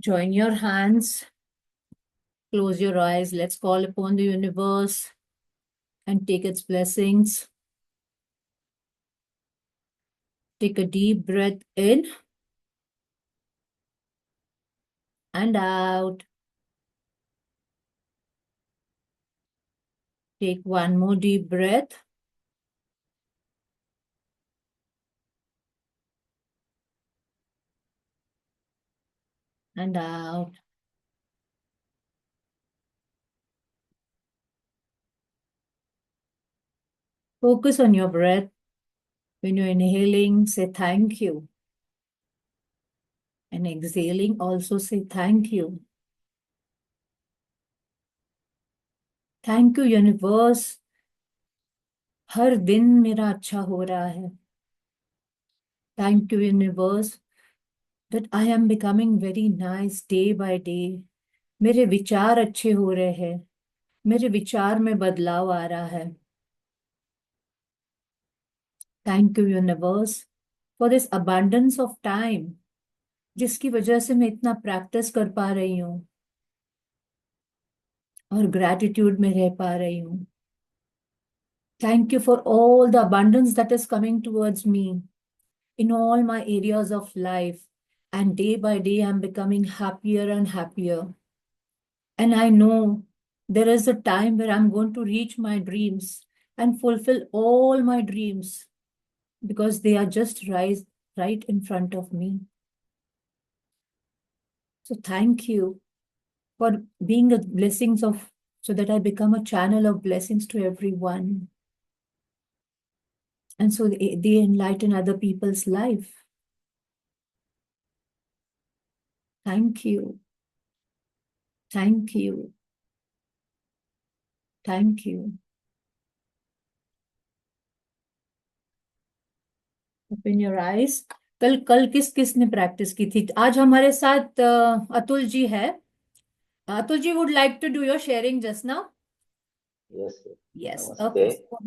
Join your hands, close your eyes. Let's call upon the universe and take its blessings. Take a deep breath in and out. Take one more deep breath. And out. Focus on your breath. When you're inhaling, say thank you. And exhaling, also say thank you. Thank you, universe. हर दिन मेरा अच्छा हो रहा है. Thank you, universe, that I am becoming very nice day by day. मेरे विचार अच्छे हो रहे हैं. मेरे विचार में बदलाव आ रहा है. Thank you, universe, for this abundance of time, जिसकी वजह से मैं इतना प्रैक्टिस कर पा रही हूँ और ग्रैटिट्यूड में रह पा रही हूँ. Thank you for all the abundance that is coming towards me in all my areas of life. And day by day, I'm becoming happier and happier. And I know there is a time where I'm going to reach my dreams and fulfill all my dreams because they are just right in front of me. So thank you for being a blessings of, so that I become a channel of blessings to everyone. And so they enlighten other people's life. Thank you. Thank you. Thank you. Open your eyes. कल कल किस किस ने practice की थी? आज हमारे साथ अतुल जी है. Atul ji would like to do your sharing just now. Yes Yes. नमस्ते. Okay. So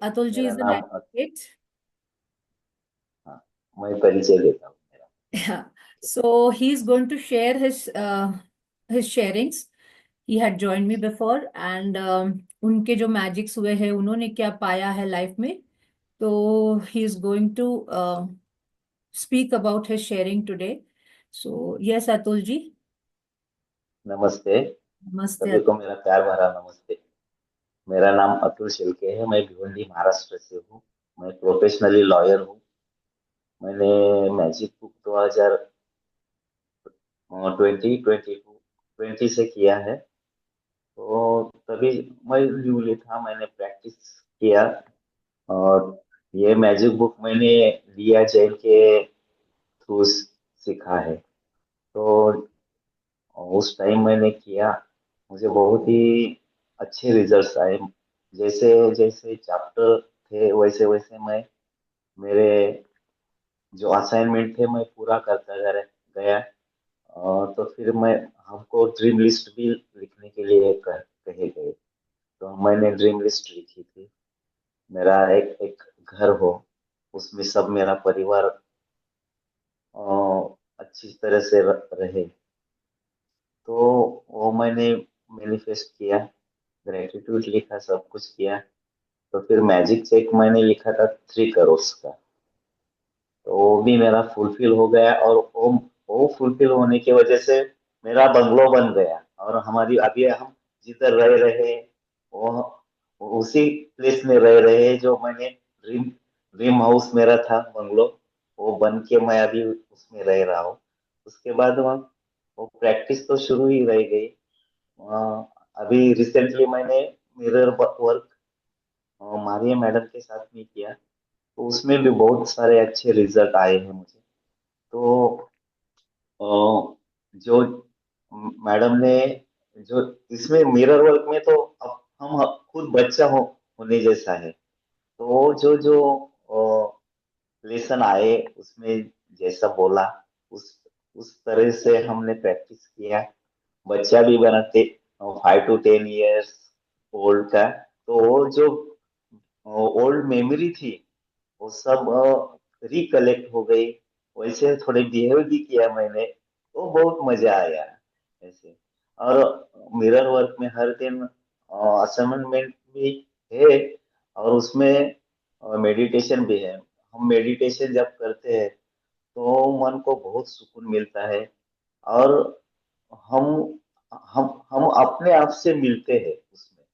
Atul ji मेरा is an नाम advocate. हाँ, मैं परिचय देता हूँ मेरा. Yeah. So he's going to share his sharings. He had joined me before and उनके जो मैजिक्स हुए हैं, उन्होंने क्या पाया है लाइफ में, तो he is going to speak about his sharing today. So yes, Atul ji. नमस्ते. नमस्ते सभी को अतुल. मेरा प्यार भरा नमस्ते. मेरा नाम अतुल शिल्के है. मैं भिवंडी महाराष्ट्र से हूँ. मैं प्रोफेशनली लॉयर हूँ. मैंने मैजिक बुक 2020 से किया है. तो तभी मैं न्यूली था, मैंने प्रैक्टिस किया. और ये मैजिक बुक मैंने लिया जैन के थ्रू सीखा है. तो उस टाइम मैंने किया, मुझे बहुत ही अच्छे रिजल्ट्स आए. जैसे जैसे चैप्टर थे वैसे वैसे मैं मेरे जो असाइनमेंट थे मैं पूरा करता गया. तो फिर मैं हमको ड्रीम लिस्ट भी लिखने के लिए कहे गए. तो मैंने ड्रीम लिस्ट लिखी थी. मेरा एक एक घर हो, उसमें सब मेरा परिवार अच्छी तरह से रहे. तो वो मैंने मैनिफेस्ट किया, ग्रेटिट्यूड लिखा, सब कुछ किया. तो फिर मैजिक चेक मैंने लिखा था 3 करोड़ का. तो वो भी मेरा फुलफिल हो गया. और वो फुलफिल होने की वजह से मेरा बंगलो बन गया. और हमारी अभी हम जिधर रह रहे वो वो उसी प्लेस में रह रहे जो मैंने ड्रीम ड्रीम हाउस मेरा था बंगलो, वो बन के मैं अभी उसमें रह रहा हूँ. उसके बाद वो प्रैक्टिस तो शुरू ही रह गई. अभी रिसेंटली मैंने मिरर वर्क मारिया मैडम के साथ में किया. तो उसमें भी बहुत सारे अच्छे रिजल्ट आए हैं मुझे. तो अ, जो मैडम ने जो इसमें मिरर वर्क में तो अब हम खुद बच्चा होने जैसा है. तो जो जो लेसन आए उसमें जैसा बोला उस उस तरह से हमने प्रैक्टिस किया. बच्चा भी बनाते 5 to 10 years ओल्ड का. तो वो जो ओल्ड मेमोरी थी वो सब रिकलेक्ट हो गई. वैसे थोड़े बिहेव भी किया मैंने, तो बहुत मजा आया ऐसे। और मिरर वर्क में हर दिन असाइनमेंट भी है, और उसमें मेडिटेशन भी है। हम मेडिटेशन जब करते हैं तो मन को बहुत सुकून मिलता है, और हम हम अपने आप से मिलते हैं उसमें,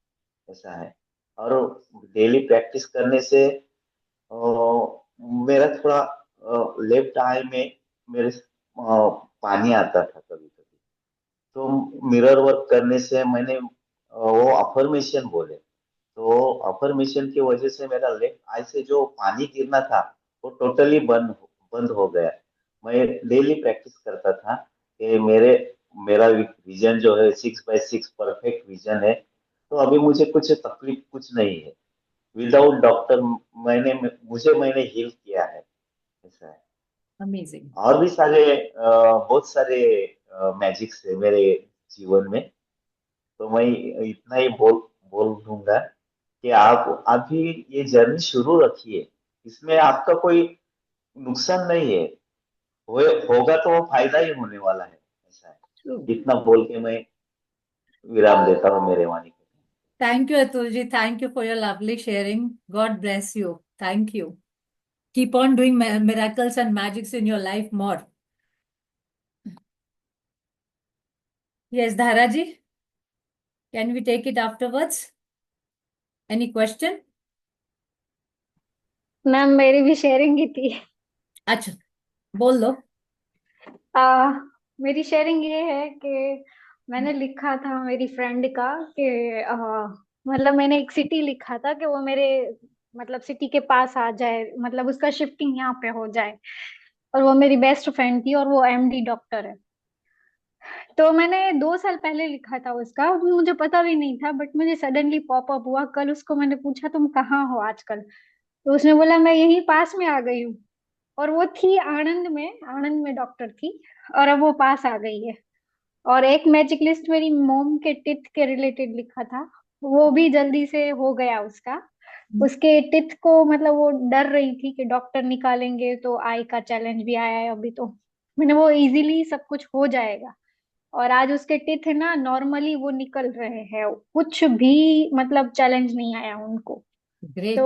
ऐसा है। और डेली प्रैक्टिस करने से मेरा थोड़ा लेफ्ट आई में मेरे पानी आता था कभी कभी। तो मिरर वर्क करने से मैंने वो अफर्मेशन बोले, तो अफर्मेशन की वजह से मेरा लेफ्ट आई से जो पानी गिरना था वो टोटली बंद हो गया। मैं डेली प्रैक्टिस करता था कि मेरा विजन जो है 6 बाय 6 परफेक्ट विजन है, तो अभी मुझे कुछ तकलीफ कुछ नहीं है। विदाउट डॉक्टर मैंने हील किया है, ऐसा है। अमेजिंग। और भी बहुत सारे मैजिक्स है मेरे जीवन में। तो मैं इतना ही बोल दूंगा कि आप अभी ये जर्नी शुरू रखिए, इसमें आपका कोई नुकसान नहीं है। होगा तो वो फायदा ही होने वाला है, ऐसा है। ट्रू। इतना बोल के मैं विराम देता हूँ मेरे वाणी को। Thank you, Atulji. Thank you for your lovely sharing. God bless you. Thank you. Keep on doing miracles and magics in your life more. Yes, Dharaji, can we take it afterwards? Any question? Ma'am मेरी भी sharing ही थी। अच्छा, बोल लो। आ, मेरी sharing ये है कि मैंने लिखा था मेरी फ्रेंड का कि मतलब मैंने एक सिटी लिखा था कि वो मेरे मतलब सिटी के पास आ जाए, मतलब उसका शिफ्टिंग यहाँ पे हो जाए। और वो मेरी बेस्ट फ्रेंड थी और वो एमडी डॉक्टर है। तो मैंने 2 साल पहले लिखा था उसका, मुझे पता भी नहीं था, बट मुझे सडनली पॉपअप हुआ। कल उसको मैंने पूछा तुम कहाँ हो आजकल, तो उसने बोला मैं यहीं पास में आ गई हूँ। और वो थी आनंद में डॉक्टर थी, और अब वो पास आ गई है। और एक मैजिक लिस्ट मेरी मोम के टिथ के रिलेटेड लिखा था, वो भी जल्दी से हो गया उसका। उसके टिथ को मतलब वो डर रही थी कि डॉक्टर निकालेंगे तो आई का चैलेंज भी आया है अभी, तो मैंने वो इजीली सब कुछ हो जाएगा। और आज उसके टिथ है ना नॉर्मली वो निकल रहे हैं, कुछ भी मतलब चैलेंज नहीं आया उनको। तो ग्रेट।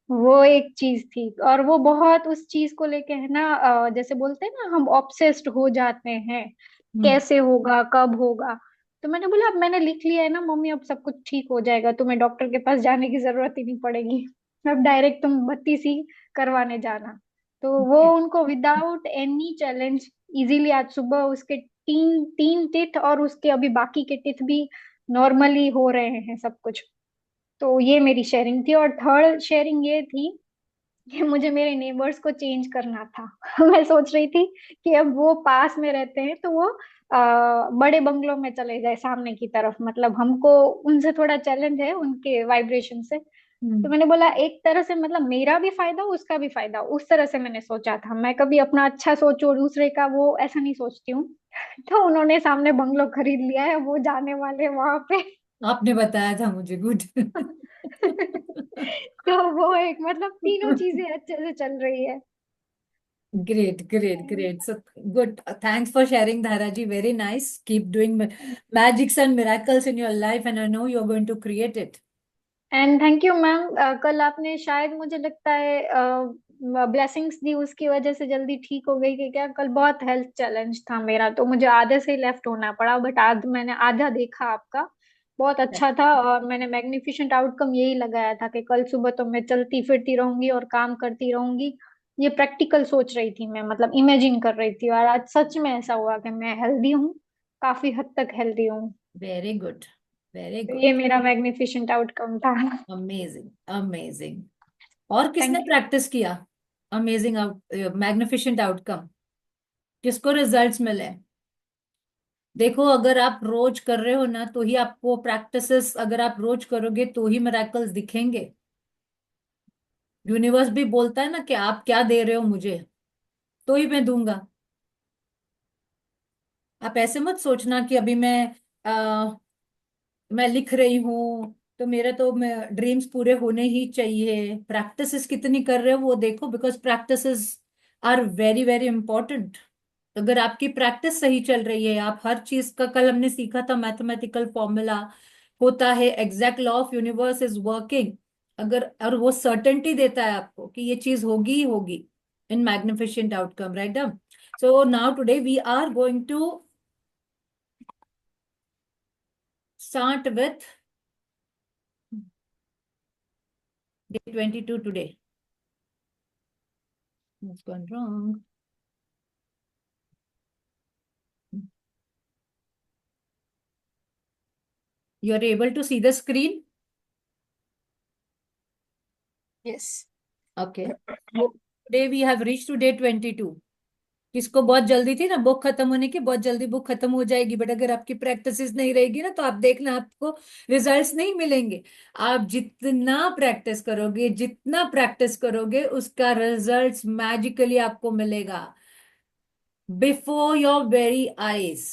वो एक चीज थी, और वो बहुत उस चीज को लेके है ना, जैसे बोलते हैं ना हम ऑब्सेस्ड हो जाते हैं, कैसे होगा कब होगा। तो मैंने बोला अब मैंने लिख लिया है ना मम्मी, अब सब कुछ ठीक हो जाएगा, तुम्हें डॉक्टर के पास जाने की जरूरत ही नहीं पड़ेगी। अब डायरेक्ट तुम बत्तीस ही करवाने जाना। तो वो उनको विदाउट एनी चैलेंज इजीली आज सुबह उसके तीन तीन टिथ और उसके अभी बाकी के टिथ भी नॉर्मली हो रहे हैं सब कुछ। तो ये मेरी शेयरिंग थी। और थर्ड शेयरिंग ये थी कि मुझे मेरे नेबर्स को चेंज करना था। मैं सोच रही थी कि अब वो पास में रहते हैं तो वो बड़े बंगलों में चले जाए सामने की तरफ, मतलब हमको उनसे थोड़ा चैलेंज है उनके वाइब्रेशन से। तो मैंने बोला एक तरह से मतलब मेरा भी फायदा उसका भी फायदा, उस तरह से मैंने सोचा था। मैं कभी अपना अच्छा सोचूं और दूसरे का वो ऐसा नहीं सोचती हूँ। तो उन्होंने सामने बंगलो खरीद लिया है, वो जाने वाले वहां पे। आपने बताया था मुझे। गुड। तो वो एक मतलब तीनों चीजें अच्छे से चल रही है। Great, great, great. So good. Thanks for sharing, Dharaji. Very nice. Keep doing magics and miracles in your life, and I know you're going to create it. And thank you ma'am. कल आपने शायद मुझे लगता है blessings दी, उसकी वजह से जल्दी ठीक हो गई कि क्या। कल बहुत हेल्थ चैलेंज था मेरा, तो मुझे आधे से ही लेफ्ट होना पड़ा, बट आज मैंने आधा देखा आपका, बहुत अच्छा था। और मैंने मैग्निफिसेंट आउटकम यही लगाया था कि कल सुबह तो मैं चलती फिरती रहूंगी और काम करती रहूंगी। ये प्रैक्टिकल सोच रही थी मैं, मतलब इमेजिन कर रही थी, और आज सच में ऐसा हुआ कि मैं हेल्दी हूँ, काफी हद तक हेल्दी हूँ। Very good. Very तो good. ये मेरा मैग्निफिसेंट आउटकम था। Amazing. Amazing. और किसने थैंक यू। प्रैक्टिस किया? Amazing out magnificent outcome. किसको रिजल्ट्स मिले? देखो, अगर आप रोज कर रहे हो ना, तो ही आपको प्रैक्टिसेस, अगर आप रोज करोगे तो ही मिरेकल्स दिखेंगे। यूनिवर्स भी बोलता है ना कि आप क्या दे रहे हो मुझे, तो ही मैं दूंगा। आप ऐसे मत सोचना कि अभी मैं लिख रही हूँ तो मेरे तो ड्रीम्स पूरे होने ही चाहिए। प्रैक्टिसेस कितनी कर रहे हो वो देखो, because practices are very very important. अगर आपकी प्रैक्टिस सही चल रही है, आप हर चीज का, कल हमने सीखा था मैथमेटिकल फॉर्मूला होता है, exact law of universe is working, अगर, और वो सर्टेनिटी देता है आपको कि ये चीज होगी ही होगी, in magnificent outcome, right? So now today we are going to start with day 22 today. What's gone wrong? You're able to see the screen? Yes. Okay. So today we have reached to day 22. किसको बहुत जल्दी थी ना book खत्म होने की, बहुत जल्दी बुक खत्म हो जाएगी, बट अगर आपकी प्रैक्टिस नहीं रहेगी ना तो आप देखना आपको रिजल्ट्स नहीं मिलेंगे। आप जितना प्रैक्टिस करोगे उसका रिजल्ट्स मैजिकली आपको मिलेगा बिफोर योर वेरी आईज।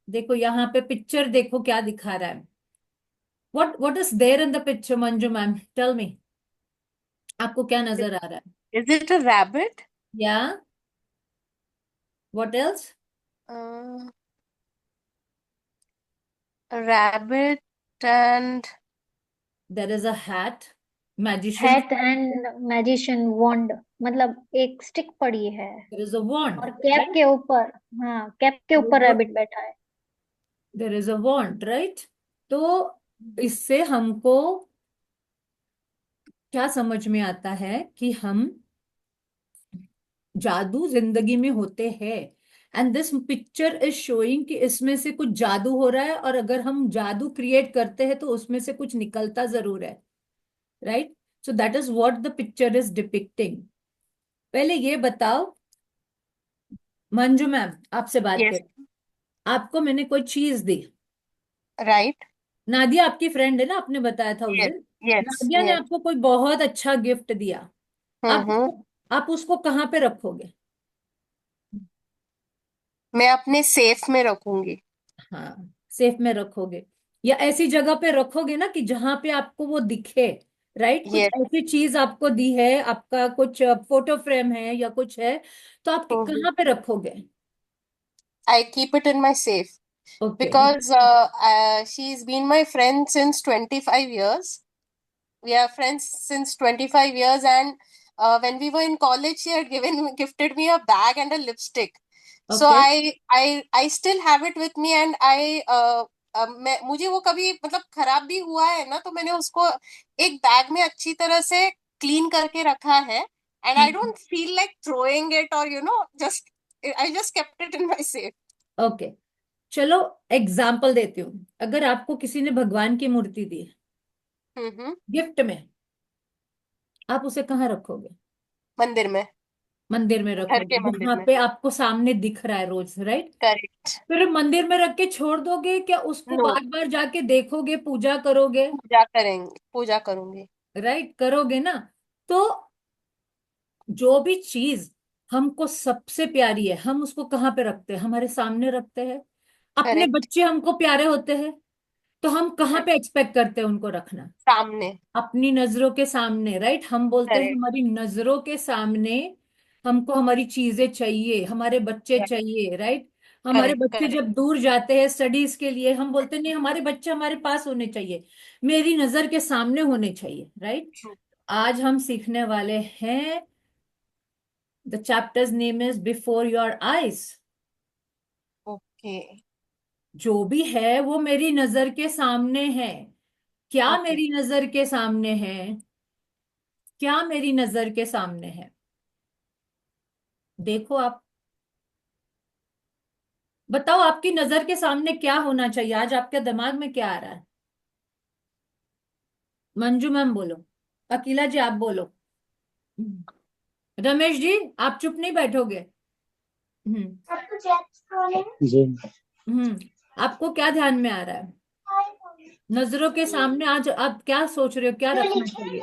देखो यहाँ पे पिक्चर देखो क्या दिखा रहा है। what is there in the picture, Manju ma'am? Tell me, आपको क्या नजर आ रहा है? Is it a rabbit? Yeah. What else? Uh, a rabbit and There is a hat, magician. Hat and magician wand, मतलब एक स्टिक पड़ी है There is a wand, और कैप right? के ऊपर, हाँ कैप के ऊपर रैबिट बैठा है। There is a wand, right? तो इससे हमको क्या समझ में आता है कि हम जादू जिंदगी में होते हैं, and this picture is showing कि इसमें से कुछ जादू हो रहा है, और अगर हम जादू क्रिएट करते हैं तो उसमें से कुछ निकलता जरूर है, right? So that is what the picture is depicting. पहले ये बताओ मंजू मैम, आपसे बात yes, कर, आपको मैंने कोई चीज दी, right? नादिया आपकी फ्रेंड है ना, आपने बताया था उस Yes, दिन, yes, नादिया ने yes. आपको कोई बहुत अच्छा गिफ्ट दिया, आप हम्म। आप उसको कहाँ पे रखोगे? मैं अपने सेफ में रखूंगी। हाँ, सेफ में रखोगे, या ऐसी जगह पे रखोगे ना कि जहां पे आपको वो दिखे, राइट? कुछ Yes. ऐसी चीज आपको दी है, आपका कुछ फोटो फ्रेम है या कुछ है, तो आप हम्म। कहाँ पे रखोगे? I keep it in my safe okay. because she's been my friend since 25 years. We are friends since 25 years, and when we were in college, she had gifted me a bag and a lipstick. So okay. I still have it with me, and मुझे वो कभी मतलब खराब भी हुआ है ना, तो मैंने उसको एक बैग में अच्छी तरह से क्लीन करके रखा है, and I don't feel like throwing it or just I just kept it in my safe. Okay, चलो एग्जाम्पल देती हूँ। अगर आपको किसी ने भगवान की मूर्ति दी हम्म। गिफ्ट में, आप उसे कहाँ रखोगे? मंदिर में, मंदिर में घर के रखोगे मंदिर जहाँ में। पे आपको सामने दिख रहा है रोज, राइट? करेक्ट। फिर मंदिर में रख के छोड़ दोगे क्या? उसको नो, बार बार जाके देखोगे, पूजा करोगे? पूजा करूंगी। राइट, करोगे ना? तो जो भी चीज हमको सबसे प्यारी है, हम उसको कहाँ पे रखते हैं? हमारे सामने रखते हैं। अपने करेक्ट। बच्चे हमको प्यारे होते हैं, तो हम कहाँ पे एक्सपेक्ट करते हैं उनको रखना? सामने। अपनी नजरों के सामने, राइट? हम बोलते हैं करेक्ट। हमारी नजरों के सामने हमको हमारी चीजें चाहिए, हमारे बच्चे चाहिए, राइट? हमारे करेक्ट। बच्चे करेक्ट। जब दूर जाते हैं स्टडीज के लिए, हम बोलते हैं नहीं, हमारे बच्चे हमारे पास होने चाहिए, मेरी नजर के सामने होने चाहिए, राइट? ट्रू। आज हम सीखने वाले हैं, the chapters name is before your eyes. Okay. जो भी है वो मेरी नजर के सामने है। क्या ओके। मेरी नजर के सामने है? क्या मेरी नजर के सामने है? देखो आप, बताओ आपकी नजर के सामने क्या होना चाहिए? आज आपके दिमाग में क्या आ रहा है? मंजू मैम बोलो, अकीला जी आप बोलो, रमेश जी आप चुप नहीं बैठोगे? हम्म। जी। आपको क्या ध्यान में आ रहा है? नजरों के सामने आज आप क्या सोच रहे हो, क्या रखना चाहिए?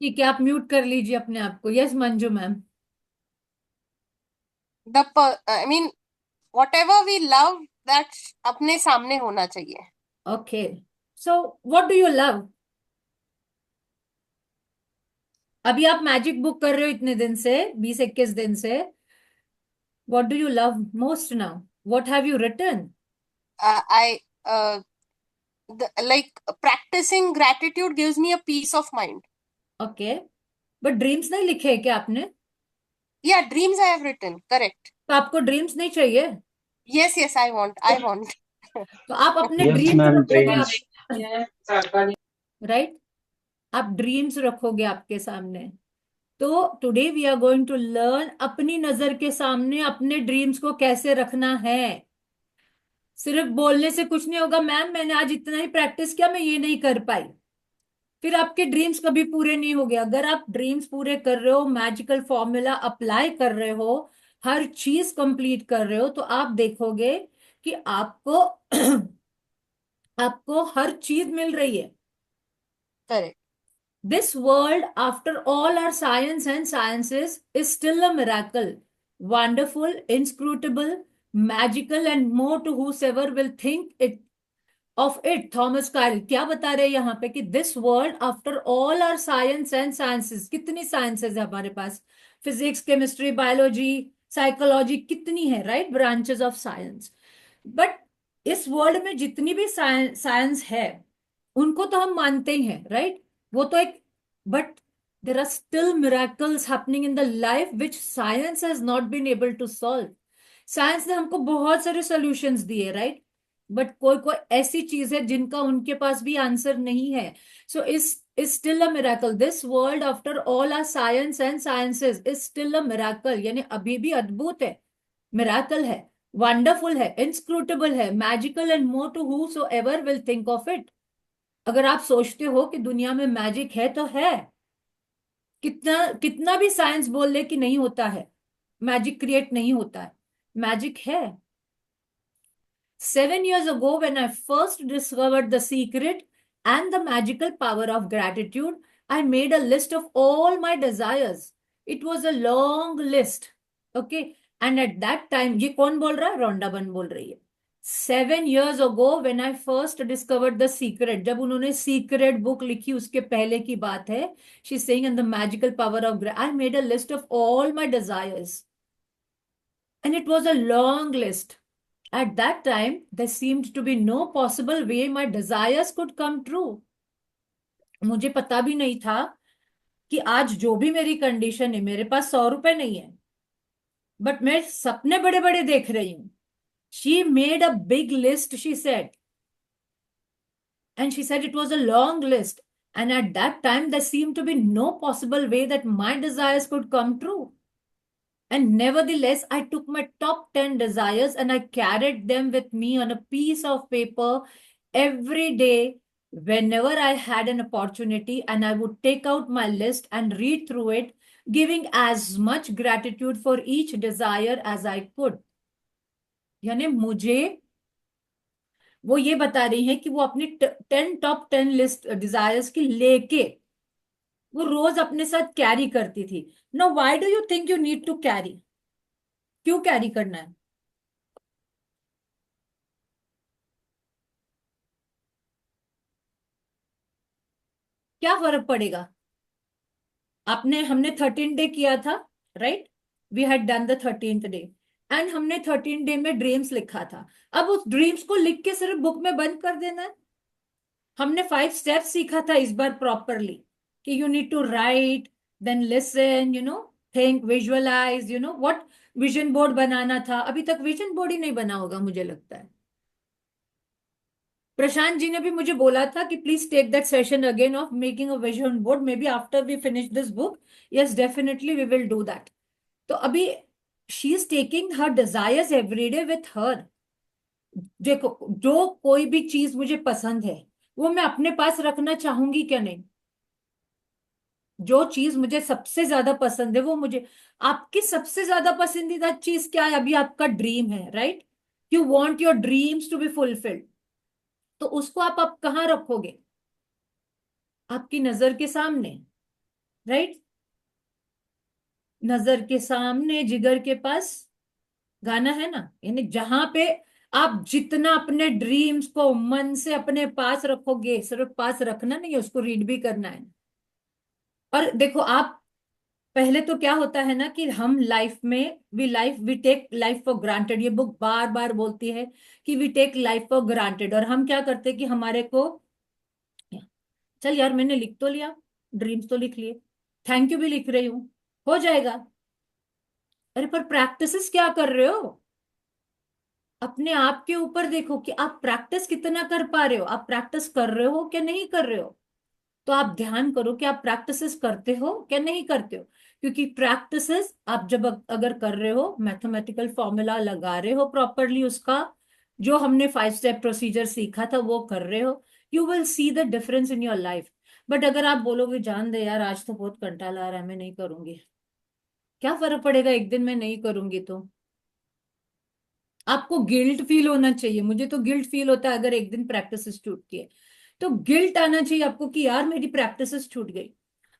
ठीक है, आप म्यूट कर लीजिए अपने आप को। Yes Manju ma'am. I mean whatever we love that अपने सामने होना चाहिए। Okay, so what do you love? अभी आप मैजिक बुक कर रहे हो इतने दिन से, 20-21 दिन से. What do you love most now? What have you written? I like practicing gratitude gives me a peace of mind. Okay, but dreams नहीं लिखे क्या आपने? Yeah, dreams I have written, correct. तो आपको ड्रीम्स नहीं चाहिए? Yes, I want. तो आप अपने Yes, ड्रीम्स ma'am, रखोगे dreams. राइट? आप ड्रीम्स रखोगे आपके सामने. तो today we are going to learn अपनी नजर के सामने अपने ड्रीम्स को कैसे रखना है. सिर्फ बोलने से कुछ नहीं होगा. मैम मैंने आज इतना ही प्रैक्टिस किया, मैं ये नहीं कर पाई, फिर आपके ड्रीम्स कभी पूरे नहीं हो गए. अगर आप ड्रीम्स पूरे कर रहे हो, मैजिकल फॉर्मूला अप्लाई कर रहे हो, हर चीज कंप्लीट कर रहे हो, तो आप देखोगे कि आपको आपको हर चीज मिल रही है. Correct. This world, after all our science and sciences, is still a miracle. Wonderful, inscrutable, magical, and more to whosoever will think it of it. Thomas Carl क्या बता रहे हैं यहाँ पे कि this world after all are science and sciences, कितनी sciences है हमारे पास, फिजिक्स, केमिस्ट्री, बायोलॉजी, साइकोलॉजी, कितनी है right, branches of science. But इस वर्ल्ड में जितनी भी साइंस है उनको तो हम मानते ही हैं राइट, वो तो एक, but there are still miracles happening in the life which science has not been able to solve. Science ने हमको बहुत सारे सॉल्यूशंस दिए राइट, बट कोई कोई ऐसी चीज है जिनका उनके पास भी आंसर नहीं है. So is still a miracle. This world after all are science and sciences is still a miracle, यानी अभी भी अद्भुत है, मिराकल है, वंडरफुल है, इंस्क्रूटेबल है, magical, and more to whosoever will think of it. अगर आप सोचते हो कि दुनिया में मैजिक है तो है. कितना कितना भी साइंस बोल ले कि नहीं होता है, मैजिक क्रिएट नहीं होता है, मैजिक है. 7 years ago, when I first discovered the secret and the magical power of gratitude, I made a list of all my desires. It was a long list. Okay. And at that time, ये कौन बोल रहा है? रोंडा बन बोल रही है. 7 years ago, when I first discovered the secret, जब उन्होंने secret book लिखी उसके पहले की बात है. She's saying, and the magical power of I made a list of all my desires. And it was a long list. At that time, there seemed to be no possible way my desires could come true. मुझे पता भी नहीं था कि आज जो भी मेरी कंडीशन है, मेरे पास 100 रुपए नहीं है, बट मैं सपने बड़े बड़े देख रही हूं. She made a big list, she said. And she said it was a long list. And at that time, there seemed to be no possible way that my desires could come true. And nevertheless, I took my top 10 desires and I carried them with me on a piece of paper every day whenever I had an opportunity. And I would take out my list and read through it, giving as much gratitude for each desire as I could. यानी मुझे वो ये बता रही है कि वो अपनी टॉप 10 लिस्ट डिजायर्स की लेके वो रोज अपने साथ कैरी करती थी. No, why do you think you need to carry? क्यों कैरी करना है? क्या फर्क पड़ेगा? हमने 13 डे किया था right, we had done the 13th day, and हमने 13 डे में ड्रीम्स लिखा था. अब उस ड्रीम्स को लिख के सिर्फ बुक में बंद कर देना है? हमने 5 स्टेप्स सीखा था इस बार प्रॉपरली कि you need to write, then listen, think, visualise, what vision board बनाना था. अभी तक विजन बोर्ड ही नहीं बना होगा मुझे लगता है. प्रशांत जी ने भी मुझे बोला था कि please take that session again of making a vision board, may be after we finish this book. Yes, definitely we will do that. तो अभी she is taking her desires everyday with her. देखो, जो कोई भी चीज मुझे पसंद है वो मैं अपने पास रखना चाहूंगी क्या? नहीं. जो चीज मुझे सबसे ज्यादा पसंद है वो मुझे, आपकी सबसे ज्यादा पसंदीदा चीज क्या है? अभी आपका ड्रीम है right, you want your dreams to be fulfilled. तो उसको आप कहाँ रखोगे? आपकी नजर के सामने राइट, नजर के सामने जिगर के पास गाना है ना, यानी जहां पे आप जितना अपने ड्रीम्स को मन से अपने पास रखोगे, सिर्फ पास रखना नहीं है, उसको रीड भी करना है। और देखो आप, पहले तो क्या होता है ना कि हम लाइफ में we take life for granted. ये बुक बार बार बोलती है कि we take life for granted. और हम क्या करते हैं कि हमारे को, चल यार मैंने लिख तो लिया, ड्रीम्स तो लिख लिए, थैंक यू भी लिख रही हूँ, हो जाएगा। अरे पर प्रैक्टिस क्या कर रहे हो? अपने आप के ऊपर देखो कि आप प्रैक्टिस कितना कर पा रहे हो, आप प्रैक्टिस कर रहे हो क्या नहीं कर रहे हो। तो आप ध्यान करो कि आप प्रैक्टिसेस करते हो क्या नहीं करते हो। क्योंकि प्रैक्टिसेस आप जब अगर कर रहे हो, मैथमेटिकल फॉर्मूला लगा रहे हो प्रॉपरली, उसका जो हमने 5 स्टेप प्रोसीजर सीखा था वो कर रहे हो, you will see the difference in your life. But अगर आप बोलोगे जान दे यार आज तो बहुत कंटाला आ रहा है, मैं नहीं करूंगी, क्या फर्क पड़ेगा एक दिन मैं नहीं करूंगी तो। आपको गिल्ट फील होना चाहिए, मुझे तो गिल्ट फील होता है अगर एक दिन प्रैक्टिस छूटती है। तो गिल्ट आना चाहिए आपको कि यार मेरी प्रैक्टिस छूट गई।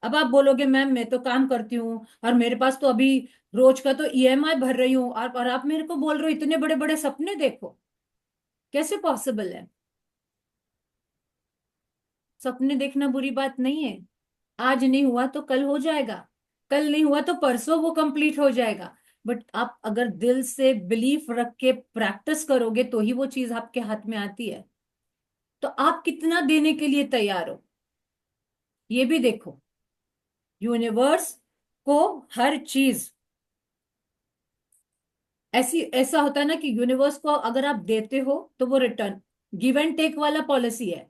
अब आप बोलोगे मैम मैं तो काम करती हूँ और मेरे पास तो अभी रोज का तो ईएमआई भर रही हूँ, और आप मेरे को बोल रहे हो इतने बड़े बड़े सपने देखो, कैसे पॉसिबल है? सपने देखना बुरी बात नहीं है, आज नहीं हुआ तो कल हो जाएगा, कल नहीं हुआ तो परसों वो कंप्लीट हो जाएगा। बट आप अगर दिल से बिलीफ रख के प्रैक्टिस करोगे तो ही वो चीज आपके हाथ में आती है। तो आप कितना देने के लिए तैयार हो, ये भी देखो। यूनिवर्स को हर चीज ऐसी, ऐसा होता है ना कि यूनिवर्स को अगर आप देते हो तो वो रिटर्न, गिव एंड टेक वाला पॉलिसी है,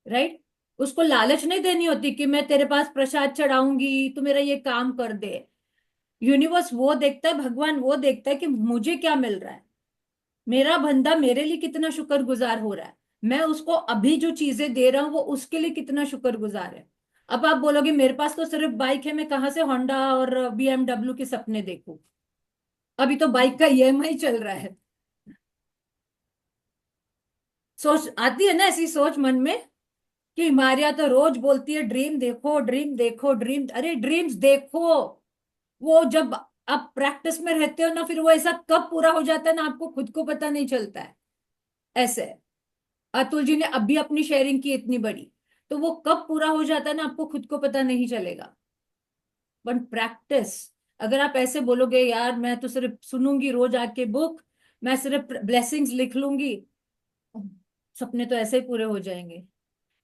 राइट। उसको लालच नहीं देनी होती कि मैं तेरे पास प्रसाद चढ़ाऊंगी तो मेरा ये काम कर दे। यूनिवर्स वो देखता है, भगवान वो देखता है कि मुझे क्या मिल रहा है, मेरा बंदा मेरे लिए कितना शुक्रगुजार हो रहा है, मैं उसको अभी जो चीजें दे रहा हूं वो उसके लिए कितना शुक्रगुजार है। अब आप बोलोगे मेरे पास तो सिर्फ बाइक है, मैं कहाँ से होंडा और बीएमडब्ल्यू के सपने देखूं, अभी तो बाइक का ईएमआई चल रहा है। सोच आती है ना ऐसी सोच मन में कि मारिया तो रोज बोलती है ड्रीम देखो ड्रीम देखो ड्रीम, अरे ड्रीम्स देखो, वो जब आप प्रैक्टिस में रहते हो ना फिर वो ऐसा कब पूरा हो जाता है ना आपको खुद को पता नहीं चलता है। ऐसे है। अतुल जी ने अभी अपनी शेयरिंग की इतनी बड़ी, तो वो कब पूरा हो जाता है ना आपको खुद को पता नहीं चलेगा। बट प्रैक्टिस, अगर आप ऐसे बोलोगे यार मैं तो सिर्फ सुनूंगी रोज आके बुक, मैं सिर्फ ब्लेसिंग्स लिख लूंगी, सपने तो ऐसे ही पूरे हो जाएंगे।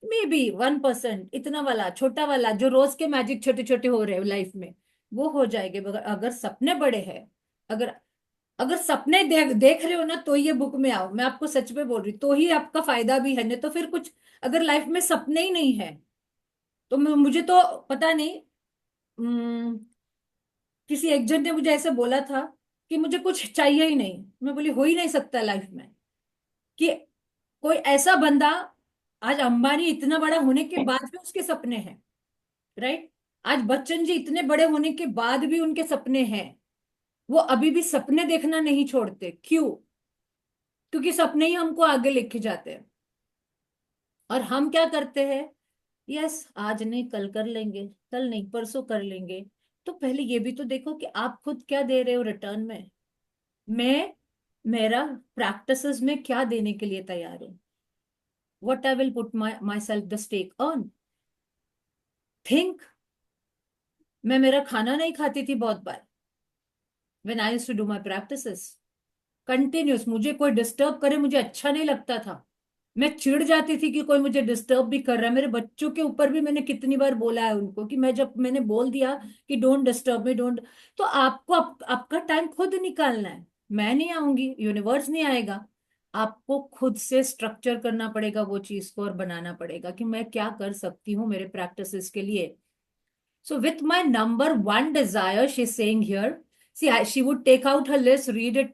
मे बी 1%, इतना वाला छोटा वाला जो रोज के मैजिक छोटे छोटे हो रहे हो लाइफ में वो हो जाएंगे, मगर अगर सपने बड़े हैं, अगर अगर सपने देख रहे हो ना तो ये बुक में आओ, मैं आपको सच में बोल रही हूँ, तो ही आपका फायदा भी है, नहीं तो फिर कुछ, अगर लाइफ में सपने ही नहीं है तो मुझे तो पता नहीं। किसी एक जन ने मुझे ऐसे बोला था कि मुझे कुछ चाहिए ही नहीं, मैं बोली हो ही नहीं सकता लाइफ में कि कोई ऐसा बंदा, आज अंबानी इतना बड़ा होने के बाद भी उसके सपने हैं, राइट। आज बच्चन जी इतने बड़े होने के बाद भी उनके सपने हैं, वो अभी भी सपने देखना नहीं छोड़ते, क्यों? क्योंकि सपने ही हमको आगे लेके जाते हैं। और हम क्या करते हैं, यस आज नहीं कल कर लेंगे, कल नहीं परसों कर लेंगे। तो पहले ये भी तो देखो कि आप खुद क्या दे रहे हो रिटर्न में। मैं, मेरा प्रैक्टिसेस में क्या देने के लिए तैयार हूं, what I will put myself the stake on. Think, मैं मेरा खाना नहीं खाती थी बहुत बार when I used to do my practices continuous, मुझे कोई डिस्टर्ब करे मुझे अच्छा नहीं लगता था, मैं चिढ़ जाती थी कि कोई मुझे डिस्टर्ब भी कर रहा है। मेरे बच्चों के ऊपर भी मैंने कितनी बार बोला है उनको कि मैं जब मैंने बोल दिया कि डोंट डिस्टर्ब मी डोंट, तो आपको आपका टाइम खुद निकालना है, मैं नहीं आऊंगी, यूनिवर्स नहीं आएगा। आपको खुद से स्ट्रक्चर करना पड़ेगा वो चीज को और बनाना पड़ेगा कि मैं क्या कर सकती हूँ मेरे प्रैक्टिसेस के लिए। So with my number one desire, she's saying here, see, she would take out her list, read it,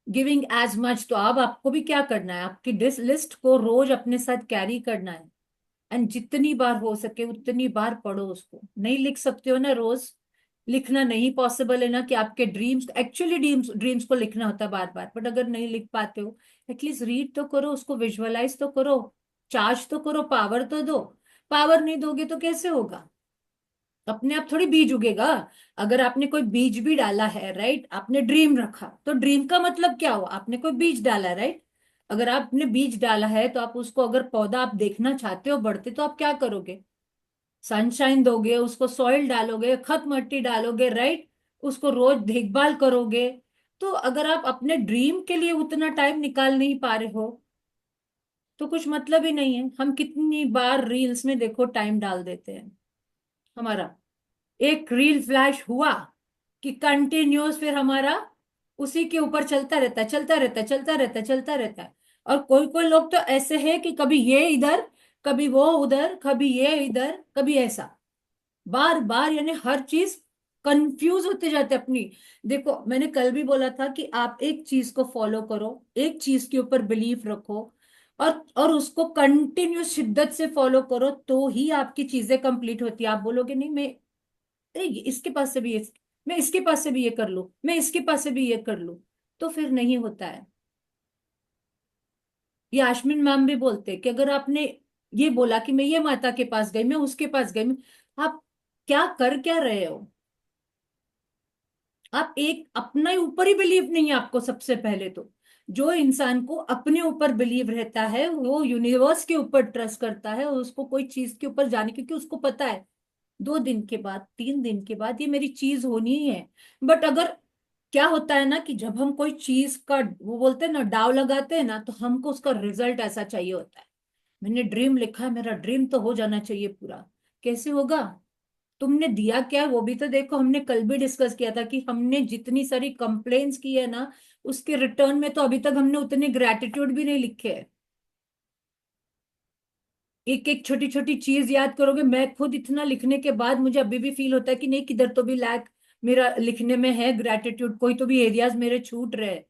giving as much. तो अब आपको भी क्या करना है, आपकी डिस लिस्ट को रोज अपने साथ कैरी करना है, एंड जितनी बार हो सके उतनी बार पढ़ो उसको। नहीं लिख सकते हो ना रोज, लिखना नहीं पॉसिबल है ना कि आपके ड्रीम्स, एक्चुअली ड्रीम्स ड्रीम्स को लिखना होता है बार बार, बट अगर नहीं लिख पाते हो एटलीस्ट रीड तो करो, उसको विजुअलाइज तो करो, चार्ज तो करो, पावर तो दो। पावर नहीं दोगे तो कैसे होगा, अपने आप थोड़ी बीज उगेगा। अगर आपने कोई बीज भी डाला है, राइट, आपने ड्रीम रखा तो ड्रीम का मतलब क्या हुआ, आपने कोई बीज डाला, राइट। अगर आपने बीज डाला है तो आप उसको, अगर पौधा आप देखना चाहते हो बढ़ते, तो आप क्या करोगे? सनशाइन दोगे उसको, सॉइल डालोगे, खत मट्टी डालोगे, राइट? उसको रोज देखभाल करोगे। तो अगर आप अपने ड्रीम के लिए उतना टाइम निकाल नहीं पा रहे हो तो कुछ मतलब ही नहीं है। हम कितनी बार रील्स में देखो टाइम डाल देते हैं। हमारा एक रील फ्लैश हुआ कि कंटिन्यूस फिर हमारा उसी के ऊपर चलता रहता है, चलता रहता है, चलता रहता है, चलता रहता है। और कोई कोई लोग तो ऐसे है कि कभी ये इधर, कभी वो उधर, कभी ये इधर, कभी ऐसा, बार बार, यानी हर चीज कंफ्यूज होते जाते हैं अपनी। देखो मैंने कल भी बोला था कि आप एक चीज को फॉलो करो, एक चीज के ऊपर बिलीफ रखो, और उसको कंटिन्यूस शिद्दत से फॉलो करो, तो ही आपकी चीजें कंप्लीट होती है। आप बोलोगे नहीं, मैं इसके पास से भी मैं इसके पास से भी ये कर लूं, मैं इसके पास से भी ये कर लूं, तो फिर नहीं होता है। ये आशमीन मैम भी बोलते हैं कि अगर आपने ये बोला कि मैं ये माता के पास गई, मैं उसके पास गई, आप क्या कर क्या रहे हो? आप एक अपने ऊपर ही बिलीव नहीं है आपको। सबसे पहले तो जो इंसान को अपने ऊपर बिलीव रहता है वो यूनिवर्स के ऊपर ट्रस्ट करता है, और उसको कोई चीज के ऊपर जाने, क्योंकि उसको पता है 2 दिन के बाद, 3 दिन के बाद ये मेरी चीज होनी ही है। बट अगर क्या होता है ना कि जब हम कोई चीज का, वो बोलते हैं ना, दाव लगाते हैं ना, तो हमको उसका रिजल्ट ऐसा चाहिए होता है। मैंने ड्रीम लिखा है, मेरा ड्रीम तो हो जाना चाहिए पूरा। कैसे होगा? तुमने दिया क्या है वो भी तो देखो। हमने कल भी डिस्कस किया था कि हमने जितनी सारी कंप्लेन्स की है ना, उसके रिटर्न में तो अभी तक हमने उतने ग्रेटिट्यूड भी नहीं लिखे है। एक एक छोटी छोटी चीज याद करोगे। मैं खुद इतना लिखने के बाद मुझे अभी भी फील होता है कि नहीं, किधर तो भी लैक मेरा लिखने में है, ग्रेटिट्यूड कोई तो भी एरियाज मेरे छूट रहे हैं।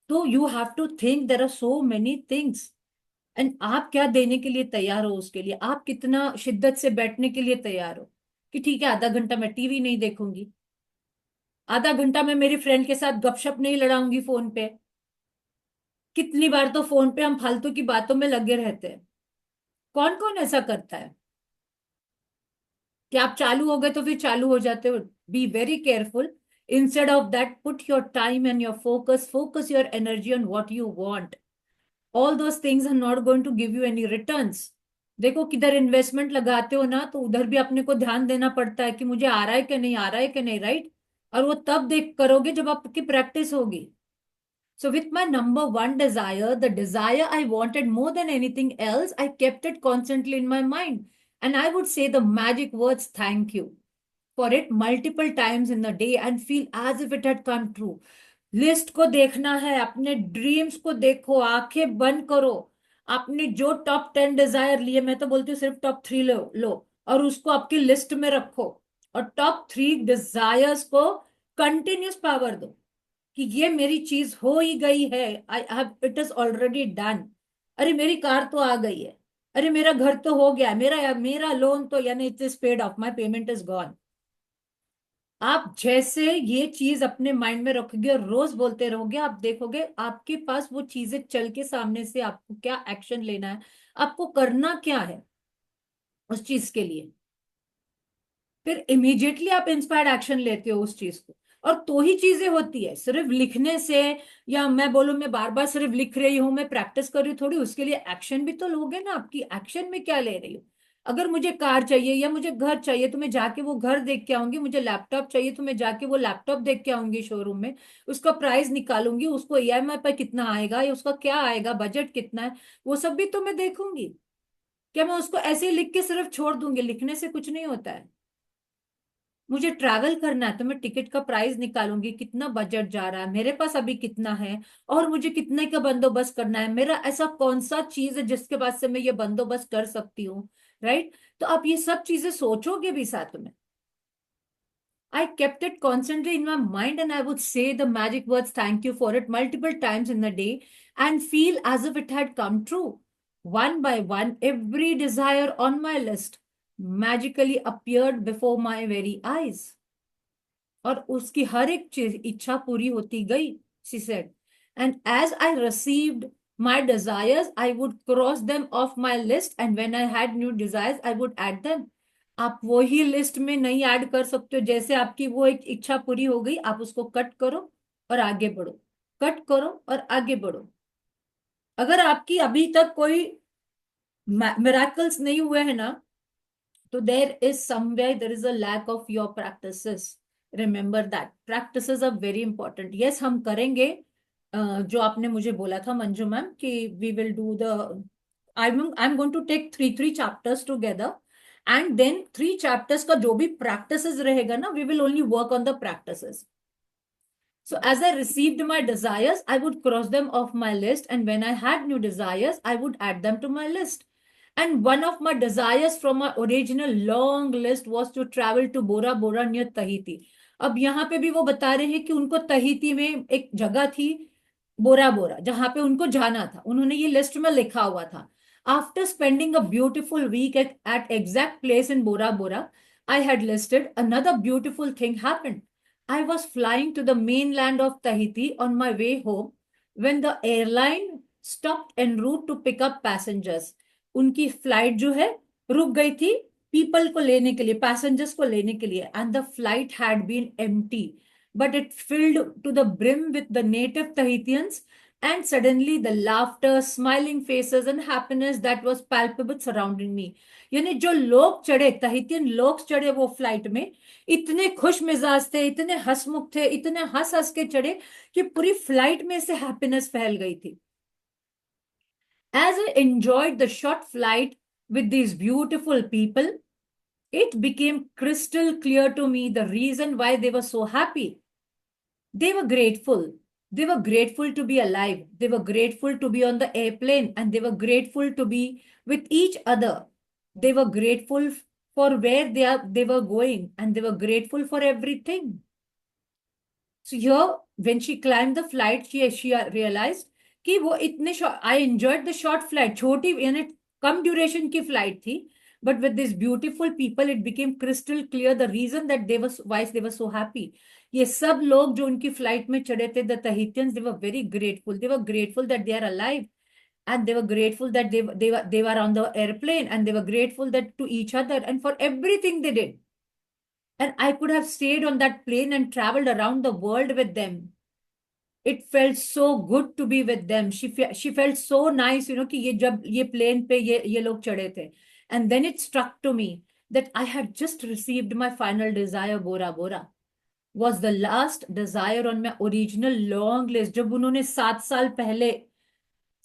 तो you have to think there are so many things, and आप क्या देने के लिए तैयार हो, उसके लिए आप कितना शिद्दत से बैठने के लिए तैयार हो। कि ठीक है, आधा घंटा मैं टीवी नहीं देखूंगी, आधा घंटा मैं मेरी फ्रेंड के साथ गपशप नहीं लड़ाऊंगी फोन पे। कितनी बार तो फोन पे हम फालतू की बातों में लगे रहते हैं। कौन कौन ऐसा करता है कि आप चालू हो गए तो फिर चालू हो जाते हो? Be very careful. Instead of that, put your time and your focus your energy on what you want. All those things are not going to give you any returns. देखो किधर इन्वेस्टमेंट लगाते हो ना, तो उधर भी अपने को ध्यान देना पड़ता है कि मुझे आ रहा है कि नहीं, आ रहा है कि नहीं, राइट? और वो तब देख करोगे जब आपकी प्रैक्टिस होगी। So, with my number one desire, the desire I wanted more than anything else, I kept it constantly in my mind. And I would say the magic words thank you for it multiple times in the day and feel as if it had come true. List को देखना है, अपने dreams को देखो, आंखें बंद करो। आपने जो टॉप 10 डिजायर लिए, मैं तो बोलती हूँ सिर्फ टॉप 3 लो और उसको आपकी लिस्ट में रखो, और टॉप 3 डिजायर्स को कंटिन्यूस पावर दो कि ये मेरी चीज हो ही गई है। I have, it is already done. अरे मेरी कार तो आ गई है, अरे मेरा घर तो हो गया, मेरा मेरा लोन तो, यानी it is paid of, my payment is gone. आप जैसे ये चीज अपने माइंड में रखोगे और रोज बोलते रहोगे, आप देखोगे आपके पास वो चीजें चल के सामने से। आपको क्या एक्शन लेना है, आपको करना क्या है उस चीज के लिए, फिर इमीडिएटली आप इंस्पायर्ड एक्शन लेते हो उस चीज को। और तो ही चीजें होती है, सिर्फ लिखने से। या मैं बोलूं मैं बार बार सिर्फ लिख रही हूँ, मैं प्रैक्टिस कर रही हूँ थोड़ी, उसके लिए एक्शन भी तो लोगे ना। आपकी एक्शन में क्या ले रही हो? अगर मुझे कार चाहिए या मुझे घर चाहिए तो मैं जाके वो घर देख के आऊंगी, मुझे लैपटॉप चाहिए तो मैं जाके वो लैपटॉप देख के आऊंगी शोरूम में, उसका प्राइस निकालूंगी, उसको ईएमआई पर कितना आएगा या उसका क्या आएगा, बजट कितना है, वो सब भी तो मैं देखूंगी। क्या मैं उसको ऐसे ही लिख के सिर्फ छोड़ दूंगी? लिखने से कुछ नहीं होता है। मुझे ट्रैवल करना है तो मैं टिकट का प्राइस निकालूंगी, कितना बजट जा रहा है, मेरे पास अभी कितना है, और मुझे कितने का बंदोबस्त करना है, मेरा ऐसा कौन सा चीज है जिसके बाद से मैं ये बंदोबस्त कर सकती हूँ, राइट? तो आप ये सब चीजें सोचोगे भी साथ में। I kept it constantly in my mind and I would say the magic words thank you for it multiple times in the day and feel as if it had come true. One by one, every desire on my list magically appeared before my very eyes. और उसकी हर एक चीज इच्छा पूरी होती गई, she said. And as I received my desires, I would cross them off my list, and when I had new desires, I would add them. आप वो ही लिस्ट में नहीं ऐड कर सकते हो। जैसे आपकी वो एक इच्छा पूरी हो गई, आप उसको कट करो और आगे बढ़ो, कट करो और आगे बढ़ो। अगर आपकी अभी तक कोई मिराकल्स नहीं हुए हैं ना, तो there is a lack of your practices. Remember that practices are very important. Yes, हम करेंगे। जो आपने मुझे बोला था मंजू मैम कि we will do the I'm going to take three chapters together, and then 3 chapters का जो भी practices रहेगा ना, we will only work on the practices. So as I received my desires, I would cross them off my list. And when I had new desires, I would add them to my list. And one of my desires from my original long list was to travel to Bora Bora near Tahiti. अब यहाँ पे भी वो बता रहे हैं कि उनको तहीती में एक जगह थी, बोरा बोरा, जहां पे उनको जाना था। उन्होंने ये लिस्ट में लिखा हुआ था। After spending a beautiful week at exact place in Bora Bora, I had listed another beautiful thing happened. I was flying to the mainland of Tahiti on my way home when the airline stopped en route to pick up passengers. उनकी flight जो है रुक गई थी people को लेने के लिए, पैसेंजर्स को लेने के लिए, and the flight had been empty, but it filled to the brim with the native Tahitians, and suddenly the laughter, smiling faces and happiness that was palpable surrounding me. यानी जो लोग चढ़े, तहितियन लोग चढ़े वो फ्लाइट में, इतने खुश मिजाज थे, इतने हंसमुख थे, इतने हंस हंस के चढ़े कि पूरी फ्लाइट में से हैप्पीनेस फैल गई थी। As I enjoyed the short flight with these beautiful people, it became crystal clear to me the reason why they were so happy. They were grateful. They were grateful to be alive. They were grateful to be on the airplane, and they were grateful to be with each other. They were grateful for where they were going, and they were grateful for everything. So here, when she climbed the flight, she realized कि वो इतने I enjoyed the short flight, छोटी यानी कम duration की flight थी, but with these beautiful people it became crystal clear the reason that why they were so happy. ये सब लोग जो उनकी फ्लाइट में चढ़े थे, the Tahitians, they were very grateful. They were grateful that they are alive, and they were grateful that they were on the airplane, and they were grateful that to each other and for everything they did. And I could have stayed on that plane and traveled around the world with them. It felt so good to be with them. She felt so nice, कि ये जब ये plane पे ये लोग चढ़े थे. And then it struck to me that I had just received my final desire, Bora Bora. Was the last desire on my original long list. जब उन्होंने 7 साल पहले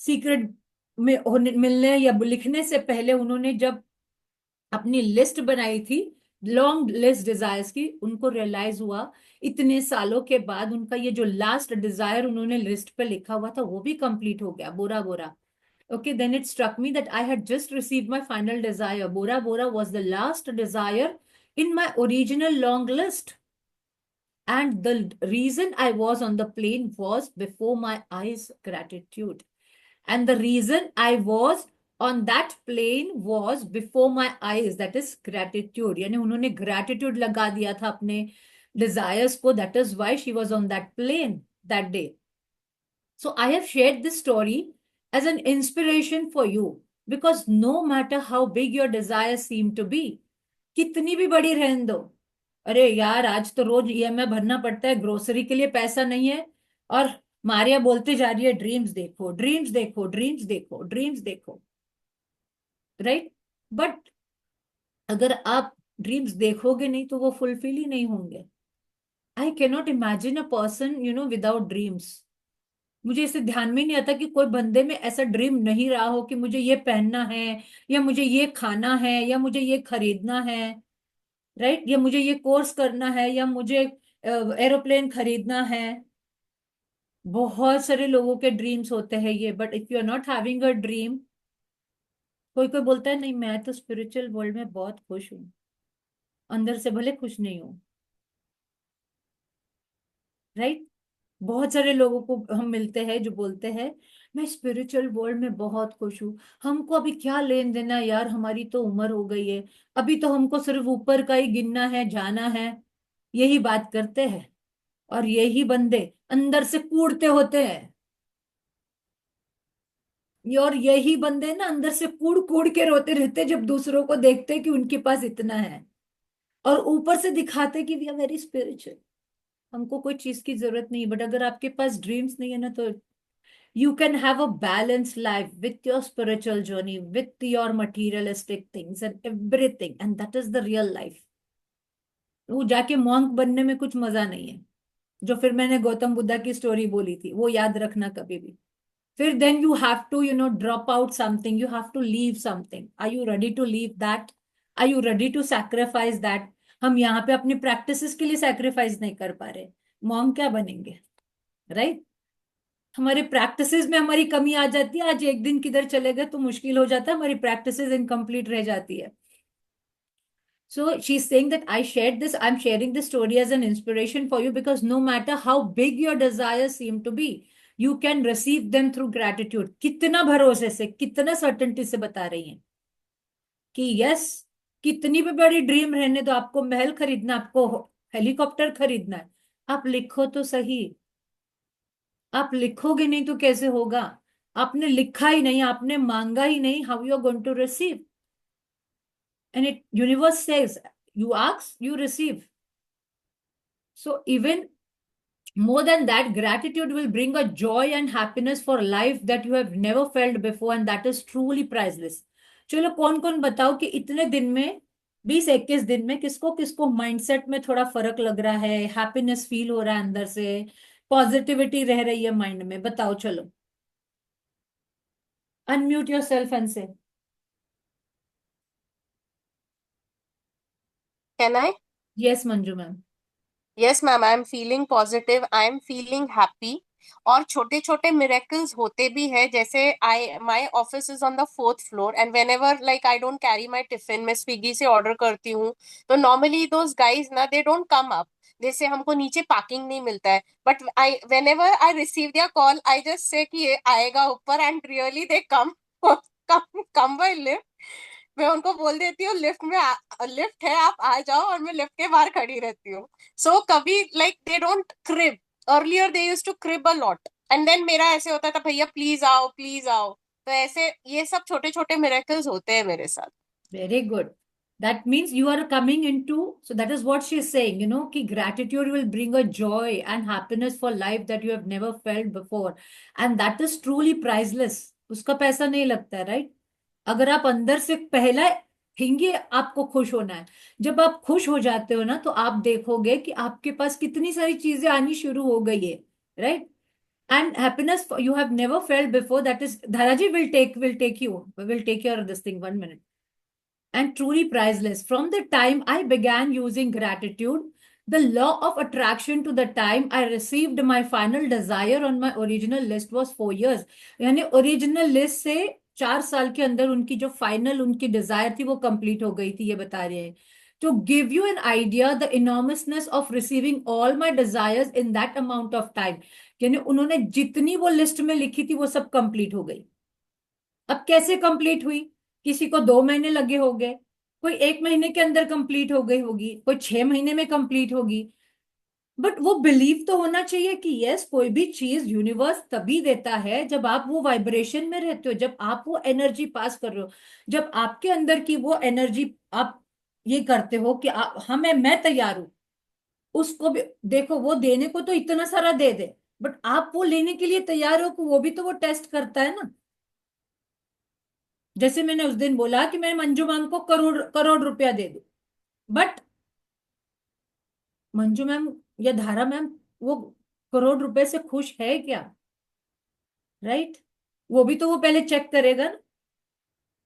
सीक्रेट में मिलने या लिखने से पहले उन्होंने जब अपनी लिस्ट बनाई थी, लॉन्ग लिस्ट डिजायर्स की, उनको रियलाइज हुआ इतने सालों के बाद उनका ये जो लास्ट डिजायर उन्होंने लिस्ट पे लिखा हुआ था वो भी कंप्लीट हो गया, बोरा बोरा। Okay, then it struck me that I had just received my final desire. Bora Bora was the last desire in my original long list. And the reason I was on the plane was before my eyes gratitude. And the reason I was on that plane was before my eyes, that is gratitude. यानी उन्होंने gratitude लगा दिया था अपने desires को. That is why she was on that plane that day. So I have shared this story as an inspiration for you, because no matter how big your desires seem to be, कितनी भी बड़ी रहने दो, अरे यार आज तो रोज EMI भरना पड़ता है, ग्रोसरी के लिए पैसा नहीं है, और मारिया बोलते जा रही है ड्रीम्स देखो, ड्रीम्स देखो, ड्रीम्स देखो, ड्रीम्स देखो, राइट? बट अगर आप ड्रीम्स देखोगे नहीं तो वो फुलफिल ही नहीं होंगे। I cannot imagine a person without dreams. मुझे इसे ध्यान में नहीं आता कि कोई बंदे में ऐसा ड्रीम नहीं रहा हो कि मुझे ये पहनना है, या मुझे ये खाना है, या मुझे ये खरीदना है, राइट? या मुझे ये कोर्स करना है, या मुझे एरोप्लेन खरीदना है। बहुत सारे लोगों के ड्रीम्स होते हैं ये, but if you are not having a dream, कोई कोई बोलता है नहीं मैं तो स्पिरिचुअल वर्ल्ड में बहुत खुश हूँ, अंदर से भले खुश नहीं हूँ, राइट? बहुत सारे लोगों को हम मिलते हैं जो बोलते हैं मैं स्पिरिचुअल वर्ल्ड में बहुत खुश हूँ, हमको अभी क्या लेन देना यार, हमारी तो उम्र हो गई है, अभी तो हमको सिर्फ ऊपर का ही गिनना है, जाना है, यही बात करते हैं। और यही बंदे अंदर से कूड़ते होते हैं, और यही बंदे ना अंदर से कूड़ कूड़ के रोते रहते जब दूसरों को देखते कि उनके पास इतना है, और ऊपर से दिखाते कि वी आर वेरी स्पिरिचुअल, हमको कोई चीज की जरूरत नहीं। बट अगर आपके पास ड्रीम्स नहीं है ना, तो You can have a balanced life with your spiritual journey, with your materialistic things and everything, and that is the real life. वो जाके मॉन्क बनने में कुछ मजा नहीं है, जो फिर मैंने गौतम बुद्धा की स्टोरी बोली थी, वो याद रखना कभी भी. फिर then you have to, drop out something, you have to leave something. Are you ready to leave that? Are you ready to sacrifice that? हम यहाँ पे अपनी प्रैक्टिसेस के लिए सैक्रिफाइस नहीं कर पा रहे, मॉन्क क्या बनेंगे, राइट? हमारे प्रैक्टिसेस में हमारी कमी आ जाती है, आज एक दिन किधर चले गए तो मुश्किल हो जाता है, हमारी प्रैक्टिसेस इनकम्प्लीट रह जाती है. So she's saying that I shared this, I'm sharing this story as an inspiration for you, because no matter how big your desires seem to be, you can receive them through gratitude. कितना भरोसे से, कितना certainty से बता रही हैं कि yes, कितनी भी बड़ी ड्रीम रहने दो, आपको महल खरीदना, आपको हेलीकॉप्टर खरीदना है, आप लिखो तो सही. आप लिखोगे नहीं तो कैसे होगा? आपने लिखा ही नहीं, आपने मांगा ही नहीं, how you are going to receive? And it universe says, you ask, you receive. So even more than that, gratitude will bring a joy and happiness for life that you have never felt before, and that is truly priceless. चलो कौन कौन बताओ कि इतने दिन में, 20-21 दिन में, किसको किसको माइंडसेट में थोड़ा फर्क लग रहा है, हैप्पीनेस फील हो रहा है अंदर से, पॉजिटिविटी रह रही है माइंड में, बताओ. चलो अनम्यूट योर सेल्फ एंड से. Can I? Yes Manju ma'am. Yes, ma'am, I am feeling positive. I am feeling happy. और छोटे छोटे miracles होते भी है, जैसे my office is on the 4th floor and whenever like I don't carry my tiffin, मैं Swiggy से order करती हूँ, तो normally those guys ना they don't come up. जैसे हमको नीचे पार्किंग नहीं मिलता है, but whenever I receive their call, I just say कि ये आएगा ऊपर, and really they come come by lift. मैं उनको बोल देती हूँ लिफ्ट में लिफ्ट है, आप आ जाओ, और मैं लिफ्ट के बाहर खड़ी रहती हूँ. सो कभी like they don't crib. Earlier they used to crib a lot, and then मेरा ऐसे होता था, भैया प्लीज आओ प्लीज आओ. तो ऐसे ये सब छोटे छोटे मिरेकल्स होते हैं मेरे साथ. Very good. That means you are coming into, so that is what she is saying, कि gratitude will bring a joy and happiness for life that you have never felt before. And that is truly priceless. उसका पैसा नहीं लगता है, right? अगर आप अंदर से पहला हिंगे आपको खुश होना है, जब आप खुश हो जाते हो ना, तो आप देखोगे कि आपके पास कितनी सारी चीजें आनी शुरू हो गई है, right? And happiness you have never felt before, that is, Dharaji will take your this thing 1 minute. And truly priceless. From the time I began using gratitude, the law of attraction to the time I received my final desire on my original list was 4 years. यानी original list से 4 साल के अंदर उनकी जो final उनकी Dzire थी वो कंप्लीट हो गई थी, ये बता रहे हैं. To give you an idea, the enormousness of receiving all my desires in that amount of time. यानी उन्होंने जितनी वो लिस्ट में लिखी थी वो सब कंप्लीट हो गई. अब कैसे कंप्लीट हुई? किसी को 2 महीने लगे होंगे, कोई 1 महीने के अंदर कंप्लीट हो गई होगी, कोई 6 महीने में कंप्लीट होगी. बट वो बिलीव तो होना चाहिए कि यस, कोई भी चीज यूनिवर्स तभी देता है जब आप वो वाइब्रेशन में रहते हो, जब आप वो एनर्जी पास कर रहे हो, जब आपके अंदर की वो एनर्जी आप ये करते हो कि मैं तैयार हूं. उसको भी देखो, वो देने को तो इतना सारा दे दे, बट आप वो लेने के लिए तैयार हो कि वो भी तो वो टेस्ट करता है ना. जैसे मैंने उस दिन बोला कि मैं मंजू मैम को करोड़ करोड़ रुपया दे दूं, बट मंजू मैम या धारा मैम वो करोड़ रुपए से खुश है क्या, राइट? वो भी तो वो पहले चेक करेगा ना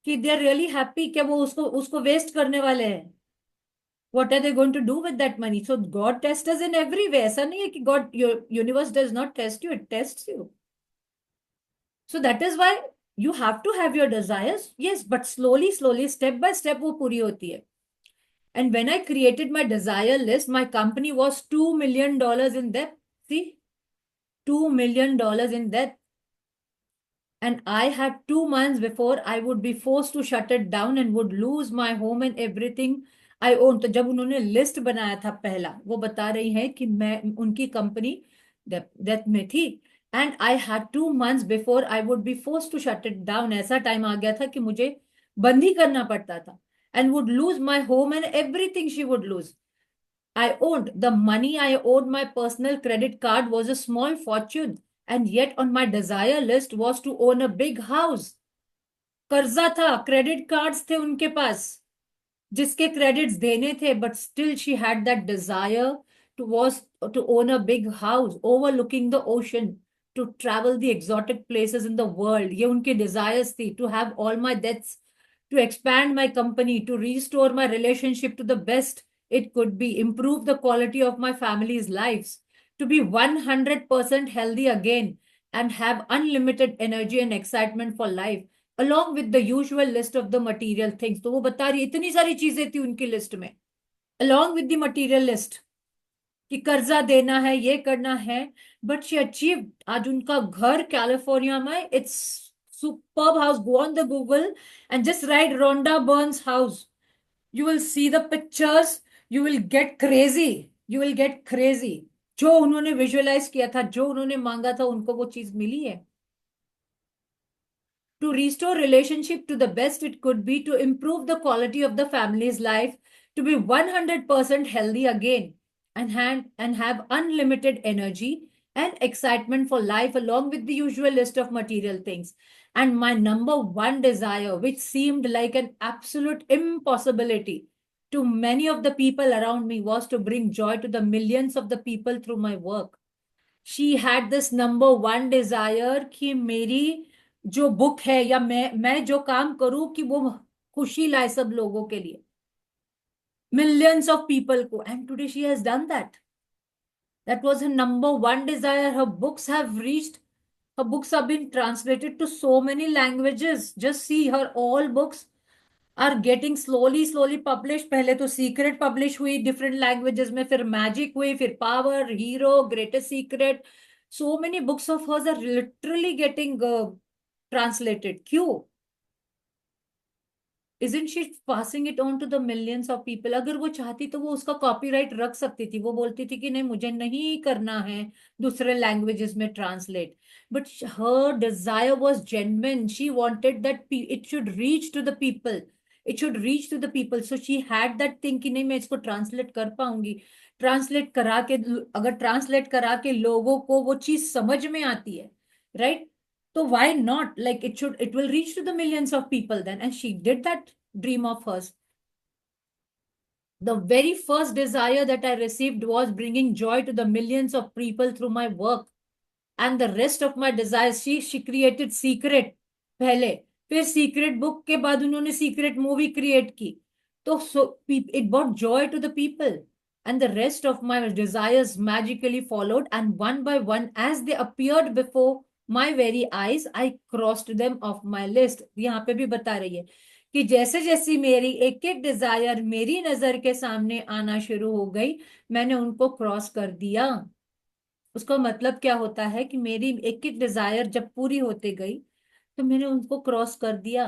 कि दे आर रियली हैप्पी, क्या वो उसको उसको वेस्ट करने वाले हैं. What are they going to do with that money? So God tests us in every way. ऐसा नहीं है कि God, your universe does not test you, it tests you. So that is why you have to have your desires, yes, but slowly step by step वो पूरी होती है. And when I created my desire list, my company was $2 million in debt. See, $2 million in debt. And I had 2 months before I would be forced to shut it down and would lose my home and everything I own. तो जब उन्होंने list बनाया था पहला, वो बता रही हैं कि मैं उनकी कंपनी डेथ में थी, and I had 2 months before I would be force to shut it down. ऐसा टाइम आ गया था कि मुझे बंद ही करना पड़ता था, and would lose my home and everything she would lose. I owned the money I owed my personal credit card was a small fortune. and yet on my desire list was to own a big house. कर्जा था, credit cards थे उनके पास जिसके credits देने थे, but still she had that desire to was to own a big house overlooking the ocean, to travel the exotic places in the world. ये उनकी desires थी. To have all my debts, to expand my company, to restore my relationship to the best it could be, improve the quality of my family's lives, to be 100% healthy again, and have unlimited energy and excitement for life, along with the usual list of the material things. तो वो बता रही इतनी सारी चीजें थी उनकी list में, along with the material list, कि कर्जा देना है, ये करना है. But she achieve. आज उनका घर कैलिफोर्निया में, it's superb house. Go on the Google and just write Rhonda Burns house. You will see the pictures. You will get crazy. You will get crazy. जो उन्होंने विजुअलाइज किया था, जो उन्होंने मांगा था, उनको वो चीज मिली है. To restore relationship to the best it could be, to improve the quality of the family's life, to be 100% healthy again, and have unlimited energy and excitement for life, along with the usual list of material things. And my number one desire, which seemed like an absolute impossibility to many of the people around me, was to bring joy to the millions of the people through my work. She had this number one desire कि मेरी जो book है, या मैं जो काम करूं, कि वो खुशी लाए सब लोगों के लिए, millions of people को. And today she has done that. That was her number one desire. Her books have reached, her books have been translated to so many languages. Just see, her all books are getting slowly published. पहले तो secret publish हुई different languages में, फिर magic हुई, फिर power, hero, greatest secret. So many books of hers are literally getting translated. क्यों? Isn't she passing it on to the millions of people? अगर वो चाहती तो वो उसका कॉपीराइट रख सकती थी. वो बोलती थी कि नहीं, मुझे नहीं करना है दूसरे लैंग्वेजेस में translate. But her desire was genuine. She wanted that it should reach to the people. It should reach to the people. So she had that thing कि नहीं, मैं इसको ट्रांसलेट कर पाऊंगी. ट्रांसलेट करा के, अगर ट्रांसलेट करा के लोगों को वो चीज समझ में आती है, right? So why not? Like, it will reach to the millions of people then. And she did that dream of hers. The very first desire that I received was bringing joy to the millions of people through my work. And the rest of my desires, she created Secret पहले, फिर Secret book के बाद उन्होंने Secret movie create की. तो it brought joy to the people. And the rest of my desires magically followed, and one by one, as they appeared before my very eyes, I crossed them off my list. यहाँ पे भी बता रही है कि जैसे जैसी मेरी एक एक डिजायर मेरी नजर के सामने आना शुरू हो गई, मैंने उनको क्रॉस कर दिया. उसका मतलब क्या होता है कि मेरी एक एक डिजायर जब पूरी होते गई तो मैंने उनको क्रॉस कर दिया.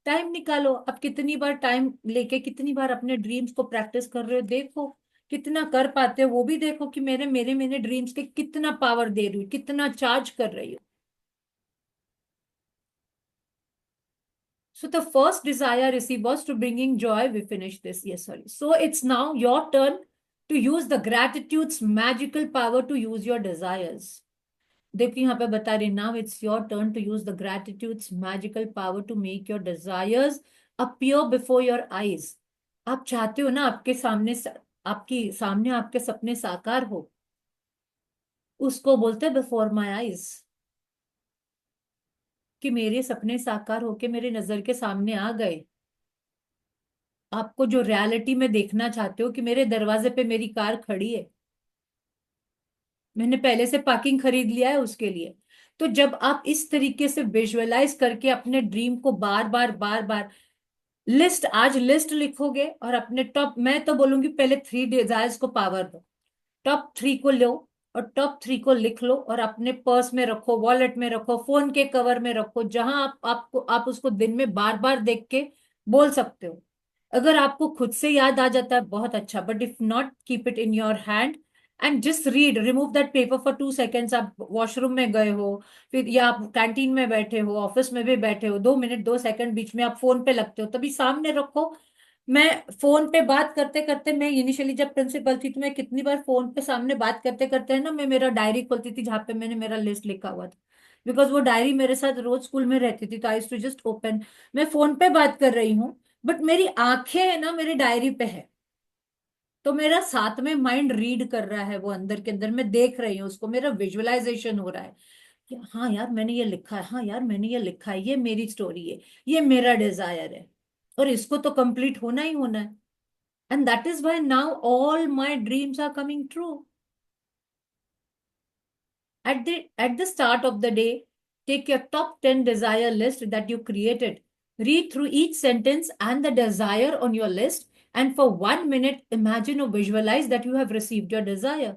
टाइम निकालो, अब कितनी बार टाइम लेके, कितनी बार अपने ड्रीम्स को प्रैक्टिस कर रहे हो, देखो कितना कर पाते हो. वो भी देखो कि मेरे मेरे मेरे ड्रीम्स के कितना पावर दे रही हूँ, कितना चार्ज कर रही हूँ. So the first desire received was to bringing joy. We finished this. Yes, sorry. So it's now your turn to use the gratitude's magical power to use your desires. देखिए यहाँ पे बता रही, now it's your turn to use the gratitude's magical power to make your desires appear before your eyes. आप चाहते हो ना आपके सामने आपके सपने साकार हो, उसको बोलते हैं बिफोर माई आईज, कि मेरे सपने साकार होके मेरे नजर के सामने आ गए. आपको जो रियलिटी में देखना चाहते हो कि मेरे दरवाजे पे मेरी कार खड़ी है, मैंने पहले से पार्किंग खरीद लिया है उसके लिए. तो जब आप इस तरीके से विजुअलाइज करके अपने ड्रीम को बार बार आज लिस्ट लिखोगे, और अपने टॉप, मैं तो बोलूंगी पहले 3 डिजायर्स को पावर दो. टॉप 3 को लो और टॉप 3 को लिख लो और अपने पर्स में रखो, वॉलेट में रखो, फोन के कवर में रखो, जहां आप उसको दिन में बार बार देख के बोल सकते हो. अगर आपको खुद से याद आ जाता है बहुत अच्छा, but if not, keep it in your hand and just read. Remove that paper for 2 seconds. आप वॉशरूम में गए हो, फिर या आप कैंटीन में बैठे हो, ऑफिस में भी बैठे हो, 2 मिनट 2 सेकंड बीच में आप फोन पे लगते हो, तभी सामने रखो. मैं फोन पे बात करते करते, मैं इनिशियली जब प्रिंसिपल थी तो मैं कितनी बार फोन पे सामने बात करते करते है ना, मैं मेरा डायरी खोलती थी जहाँ पे मैंने मेरा लिस्ट लिखा हुआ था, बिकॉज वो डायरी मेरे साथ रोज स्कूल में रहती थी, तो आई टू जस्ट ओपन। मैं फोन पे बात कर रही हूँ बट मेरी आंखें है ना मेरी डायरी पे है, तो मेरा साथ में माइंड रीड कर रहा है, वो अंदर के अंदर मैं देख रही हूँ उसको, मेरा विजुअलाइजेशन हो रहा है कि हाँ यार मैंने ये लिखा है, हाँ यार मैंने ये लिखा है, ये मेरी स्टोरी है, ये मेरा डिजायर है, और इसको तो कंप्लीट होना ही होना है। And that is why now all my dreams are coming true. At the start of the day, take your top 10 desire list that you created. Read through each sentence and the desire on your list, and for 1 minute, imagine or visualize that you have received your desire.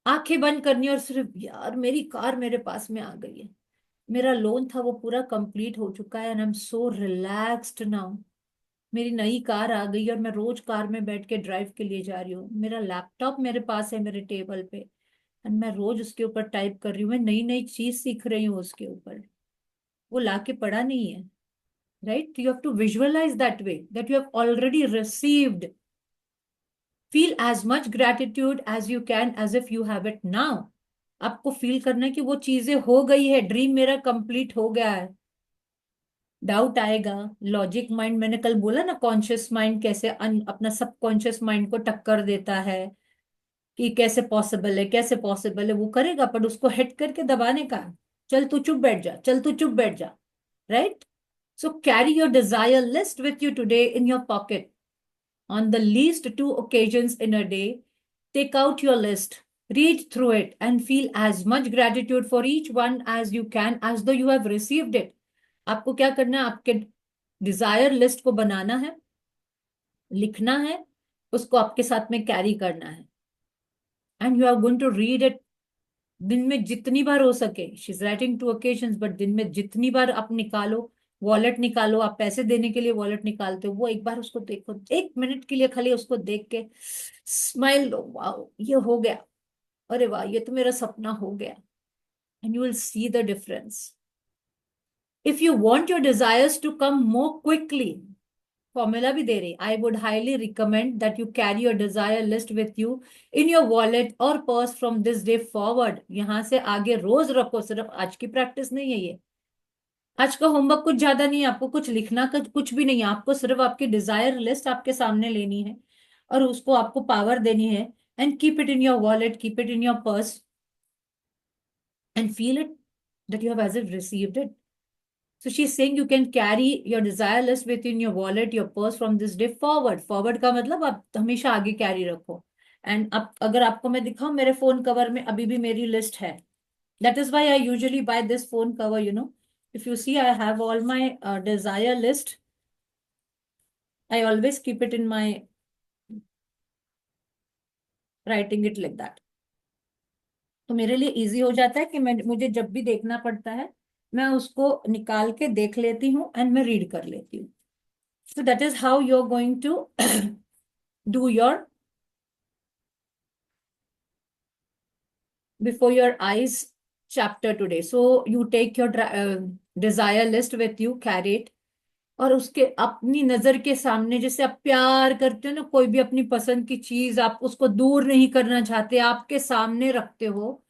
आंखें बंद करनी और सिर्फ यार मेरी car मेरे पास में आ गई है, मेरा लोन था वो पूरा कंप्लीट हो चुका है, and I am so relaxed now. मेरी नई कार आ गई और मैं रोज कार में बैठ के ड्राइव के लिए जा रही हूँ, मेरा लैपटॉप मेरे पास है मेरे टेबल पे, एंड मैं रोज उसके ऊपर टाइप कर रही हूँ, मैं नई नई चीज सीख रही हूँ उसके ऊपर, वो लाके पड़ा नहीं है। Right, you have to visualise that way that you have already received. Feel as much gratitude as you can as if you have it now. आपको फील करना है कि वो चीजें हो गई है, ड्रीम मेरा कंप्लीट हो गया है। डाउट आएगा, लॉजिक माइंड, मैंने कल बोला ना कॉन्शियस माइंड कैसे अपना सबकॉन्शियस माइंड को टक्कर देता है कि कैसे पॉसिबल है, कैसे पॉसिबल है, वो करेगा, पर उसको हिट करके दबाने का है। चल तू चुप बैठ जा, चल तू चुप बैठ जा। Right, so carry your desire list with you today in your pocket. On the least 2 occasions in a day, take out your list, read through it, and feel as much gratitude for each one as you can, as though you have received it. आपको क्या करना है, आपके Dzire list को बनाना है, लिखना है, उसको आपके साथ में कैरी करना है, and you are going to read it दिन में जितनी बार हो सके। She is writing 2 occasions, but दिन में जितनी बार आप निकालो, वॉलेट निकालो, आप पैसे देने के लिए वॉलेट निकालते हो, वो एक बार उसको देखो, 1 मिनट के लिए खाली उसको देख के स्माइल दो, वाह ये हो गया, अरे वाह ये तो मेरा सपना हो गया, and you will see the difference. If you want your desires to come more quickly, formula भी दे रही, I would highly recommend that you carry your desire list with you in your wallet और purse from this day forward. यहां से आगे रोज रखो, सिर्फ आज की प्रैक्टिस नहीं है ये। आज का होमवर्क कुछ ज्यादा नहीं है, आपको कुछ लिखना का कुछ भी नहीं है, आपको सिर्फ आपकी डिजायर लिस्ट आपके सामने लेनी है और उसको आपको पावर देनी है, and keep it in your wallet, keep it in your purse, and feel it that you have as if received it. So she's saying you can carry your desire list within your wallet, your purse from this day forward. Forward का मतलब आप हमेशा आगे carry रखो। And अब अगर आपको मैं दिखाऊं, मेरे फोन कवर में अभी भी मेरी लिस्ट है। That is why I usually buy this phone cover, you know, if you see I have all my desire list, I always keep it in my writing it like that. तो मेरे लिए easy हो जाता है कि मुझे जब भी देखना पड़ता है मैं उसको निकाल के देख लेती हूँ एंड मैं रीड कर लेती हूँ। So that is how you're going to do your before your eyes chapter today. So you take your desire list with you, carry it, और उसके अपनी नजर के सामने, जैसे आप प्यार करते हो ना, कोई भी अपनी पसंद की चीज आप उसको दूर नहीं करना चाहते, आपके सामने रखते हो,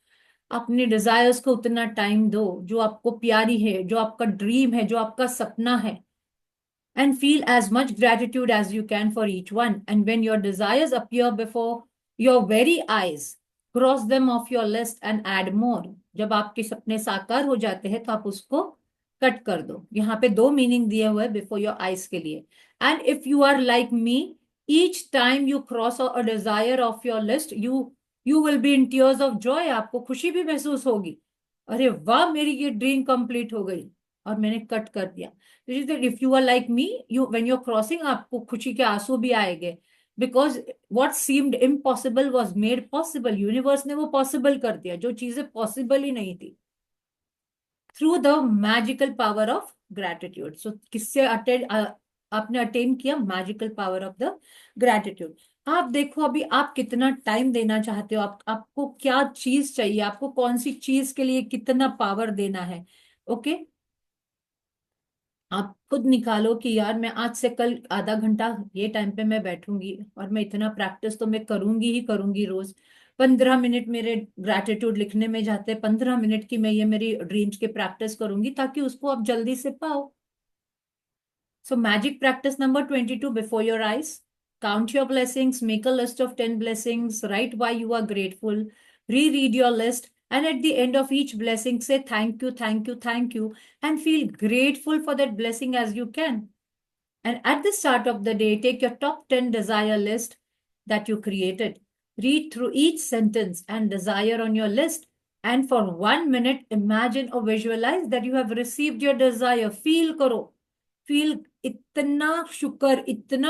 अपने डिजायर्स को उतना टाइम दो जो आपको प्यारी है, जो आपका ड्रीम है, जो आपका सपना है, and feel as much gratitude as you can for each one. And when your desires appear before your very eyes, cross them off your list and add more. जब आपके सपने साकार हो जाते हैं तो आप उसको कट कर दो। यहाँ पे 2 मीनिंग दिए हुए बिफोर योर आईज के लिए। And if you are like me, each time you cross a desire of your list, you will be in tears of joy. आपको खुशी भी महसूस होगी, अरे वाह मेरी ये ड्रीम कंप्लीट हो गई और मैंने कट कर दिया। If you are like me, you when you're crossing, आपको खुशी के आंसू भी आएंगे, because what seemed impossible was made possible. Universe ने वो पॉसिबल कर दिया जो चीजें पॉसिबल ही नहीं थी, through the magical power of gratitude. So किससे आपने अटेन किया? Magical power of the gratitude. आप देखो अभी आप कितना टाइम देना चाहते हो, आपको क्या चीज चाहिए, आपको कौन सी चीज के लिए कितना पावर देना है। ओके आप खुद निकालो कि यार मैं आज से कल आधा घंटा ये टाइम पे मैं बैठूंगी और मैं इतना प्रैक्टिस तो मैं करूंगी ही करूंगी रोज। 15 मिनट मेरे ग्रैटिट्यूड लिखने में जाते हैं, 15 मिनट की मैं ये मेरी ड्रीम्स की प्रैक्टिस करूंगी ताकि उसको आप जल्दी से पाओ। So, magic practice number 22 before your eyes. Count your blessings, make a list of 10 blessings, write why you are grateful, reread your list, and at the end of each blessing, say thank you, thank you, thank you, and feel grateful for that blessing as you can. And at the start of the day, take your top 10 desire list that you created. Read through each sentence and desire on your list. And for 1 minute, imagine or visualize that you have received your desire. Feel करो, feel, इतना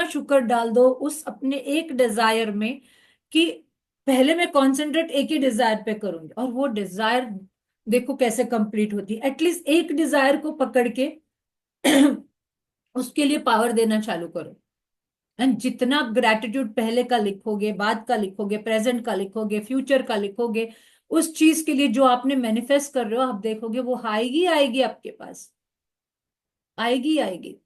शुक्र डाल दो उस अपने एक Dzire में कि पहले मैं कॉन्सेंट्रेट एक ही डिजायर पे करूंगी और वो डिजायर देखो कैसे कंप्लीट होती है। एटलीस्ट एक डिजायर को पकड़ के उसके लिए पावर देना चालू करो। एंड जितना ग्रेटिट्यूड पहले का लिखोगे, बाद का लिखोगे, प्रेजेंट का लिखोगे, फ्यूचर का लिखोगे, उस चीज के लिए जो आपने मैनिफेस्ट कर रहे हो, आप देखोगे वो आएगी आएगी आपके पास, आएगी आएगी।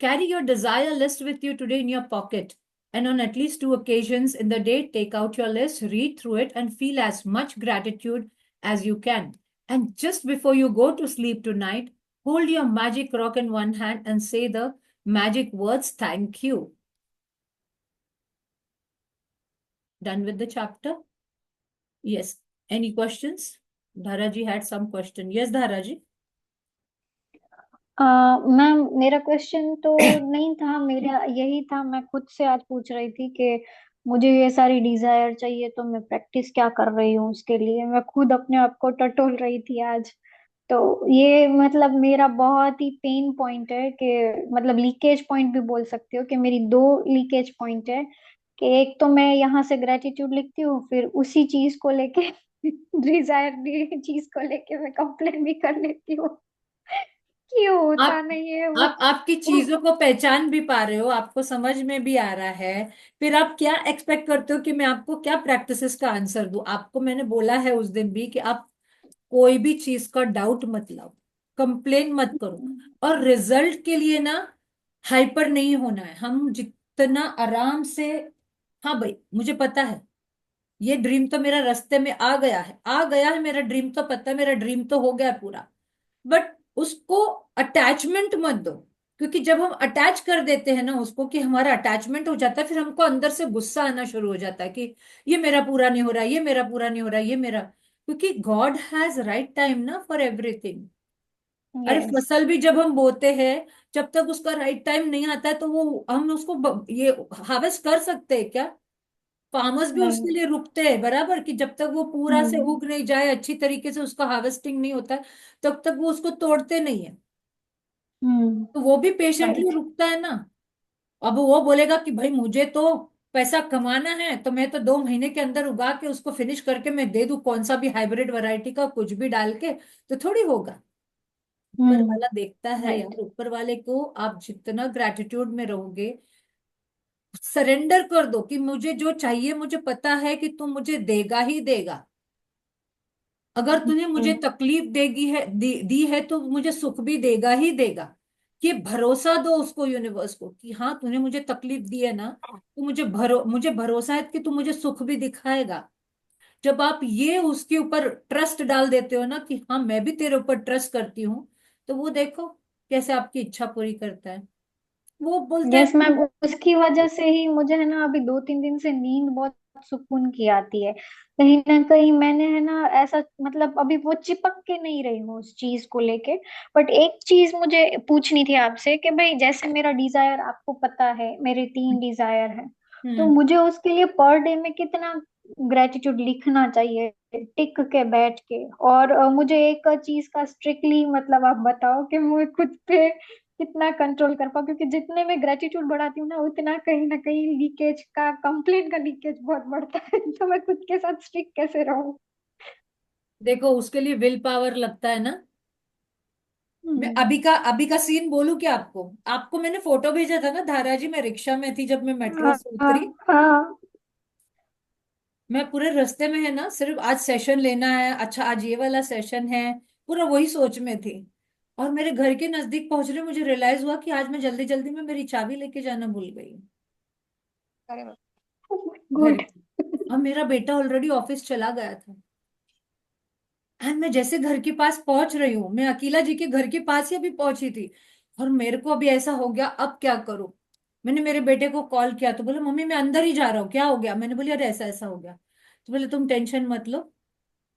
Carry your desire list with you today in your pocket. And on at least 2 occasions in the day, take out your list, read through it, and feel as much gratitude as you can. And just before you go to sleep tonight, hold your magic rock in one hand and say the magic words, thank you. Done with the chapter? Yes. Any questions? Dharaji had some question. Yes, Dharaji. Ma'am मेरा question तो नहीं था, मेरा यही था, मैं खुद से आज पूछ रही थी कि मुझे ये सारी डिजायर चाहिए तो मैं प्रैक्टिस क्या कर रही हूँ उसके लिए, मैं खुद अपने आप को टटोल रही थी आज। तो ये मतलब मेरा बहुत ही पेन पॉइंट है कि मतलब लीकेज पॉइंट भी बोल सकते हो कि मेरी दो लीकेज पॉइंट है कि एक तो मैं यहाँ से ग्रेटिट्यूड लिखती हूँ, फिर उसी चीज को लेके डिजायर चीज को लेके मैं कंप्लेन भी कर लेती हूँ। क्यों होता आप नहीं है वो? आप आपकी चीजों को पहचान भी पा रहे हो, आपको समझ में भी आ रहा है। फिर आप क्या एक्सपेक्ट करते हो कि मैं आपको क्या प्रैक्टिसेस का आंसर दूं? आपको मैंने बोला है उस दिन भी कि आप कोई भी चीज का डाउट मत लाओ, कंप्लेन मत करो, और रिजल्ट के लिए ना हाइपर नहीं होना है। हम जितना आराम से, हाँ भाई मुझे पता है ये ड्रीम तो मेरा रास्ते में आ गया है, आ गया है, मेरा ड्रीम तो पता है, मेरा ड्रीम तो हो गया पूरा। बट उसको अटैचमेंट मत दो, क्योंकि जब हम अटैच कर देते हैं ना उसको, कि हमारा अटैचमेंट हो जाता है, फिर हमको अंदर से गुस्सा आना शुरू हो जाता है कि ये मेरा पूरा नहीं हो रहा, ये मेरा पूरा नहीं हो रहा, ये मेरा, क्योंकि गॉड हैज राइट टाइम ना फॉर एवरीथिंग। अरे यस। फसल भी जब हम बोते हैं, जब तक उसका राइट टाइम नहीं आता है तो वो हम उसको ये हार्वेस्ट कर सकते हैं क्या? फार्मर्स भी नहीं। उसके लिए रुकते हैं बराबर, कि जब तक वो पूरा से हम्म। उग नहीं जाए, अच्छी तरीके से उसका हार्वेस्टिंग नहीं होता है, तब तक वो उसको तोड़ते नहीं है। हम्म। तो वो भी पेशेंटली राइट। रुकता है ना। अब वो बोलेगा कि भाई मुझे तो पैसा कमाना है, तो मैं तो 2 महीने के अंदर उगा के उसको फिनिश करके मैं दे दूं, कौन सा भी हाइब्रिड वैरायटी का कुछ भी डाल के, तो थोड़ी होगा। ऊपर हम्म। वाला देखता है राइट। यार, ऊपर वाले को आप जितना ग्रेटिट्यूड में रहोगे, सरेंडर कर दो कि मुझे जो चाहिए, मुझे पता है कि तू मुझे देगा ही देगा। अगर तूने मुझे हम्म। तकलीफ दी है तो मुझे सुख भी देगा ही देगा। ये भरोसा दो उसको, यूनिवर्स को, कि हाँ तूने मुझे तकलीफ दी है ना, तो मुझे भरोसा है कि तू मुझे सुख भी दिखाएगा। जब आप ये उसके ऊपर ट्रस्ट डाल देते हो ना कि हाँ मैं भी तेरे ऊपर ट्रस्ट करती हूँ, तो वो देखो कैसे आपकी इच्छा पूरी करता है। वो बोलता है यस कि मैम, उसकी वजह से ही मुझे है ना अभी 2-3 दिन से नींद बहुत सुकून की आती है। कहीं ना कहीं मैंने है ना ऐसा मतलब अभी वो चिपक के नहीं रही हूँ उस चीज को लेके। बट एक चीज मुझे पूछनी थी आपसे कि भाई जैसे मेरा डिजायर आपको पता है, मेरे 3 डिजायर है, तो हम्म मुझे उसके लिए पर डे में कितना ग्रेटिट्यूड लिखना चाहिए टिक के बैठ के? और मुझे एक चीज का स्ट्रिक्टली मतलब आप बताओ कि मैं खुद पे कितना कंट्रोल कर पाऊँ, क्योंकि जितने मैं ग्रेटिट्यूड बढ़ाती हूँ ना कहीं लीकेज का कंप्लेन का लीकेज बहुत बढ़ता है। तो मैं खुद के साथ स्ट्रिक्ट कैसे रहूं? देखो उसके लिए विल पावर लगता है ना। मैं हम्म। अभी का सीन बोलूं क्या आपको? आपको मैंने फोटो भेजा था ना धारा जी, मैं रिक्शा में थी जब मैं मेट्रो हाँ से हाँ उतरी। हाँ। मैं पूरे रास्ते में है ना सिर्फ आज सेशन लेना है, अच्छा आज ये वाला सेशन है, पूरा वही सोच में थी। और मेरे घर के नजदीक पहुंच रहे मुझे रियलाइज हुआ कि आज मैं जल्दी जल्दी में मेरी चाबी लेके जाना भूल गई हूँ अरे बाप घर गुड। की। और मेरा बेटा ऑलरेडी ऑफिस चला गया था। एंड मैं जैसे घर के पास पहुंच रही हूँ, मैं अकीला जी के घर के पास ही अभी पहुंची थी, और मेरे को अभी ऐसा हो गया, अब क्या करूं। मैंने मेरे बेटे को कॉल किया तो बोले मम्मी मैं अंदर ही जा रहा हूँ, क्या हो गया। मैंने बोली अरे ऐसा ऐसा हो गया। तो बोले तुम टेंशन मत लो।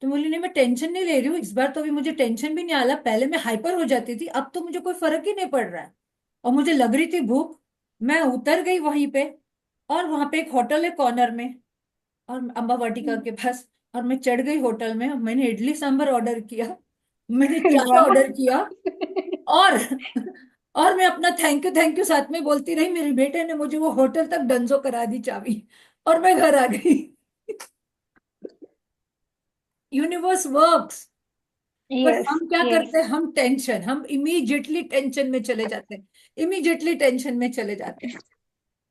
तो बोली नहीं मैं टेंशन नहीं ले रही हूँ इस बार, तो अभी मुझे टेंशन भी नहीं आ रहा, पहले मैं हाइपर हो जाती थी, अब तो मुझे कोई फर्क ही नहीं पड़ रहा है। और मुझे लग रही थी भूख। मैं उतर गई वहीं पे, और वहां पे एक होटल है कॉर्नर में, और अम्बा वाटिका के पास। और मैं चढ़ गई होटल में, मैंने इडली सांभर ऑर्डर किया, मैंने चाय वाह। ऑर्डर किया। और और मैं अपना थैंक यू साथ में बोलती रही। मेरे बेटे ने मुझे वो होटल तक डंजो करा दी चाबी, और मैं घर आ गई। Universe works. पर यस हम क्या यस करते हैं, हम इमीडिएटली टेंशन में चले जाते हैं, इमीडिएटली टेंशन में चले जाते हैं।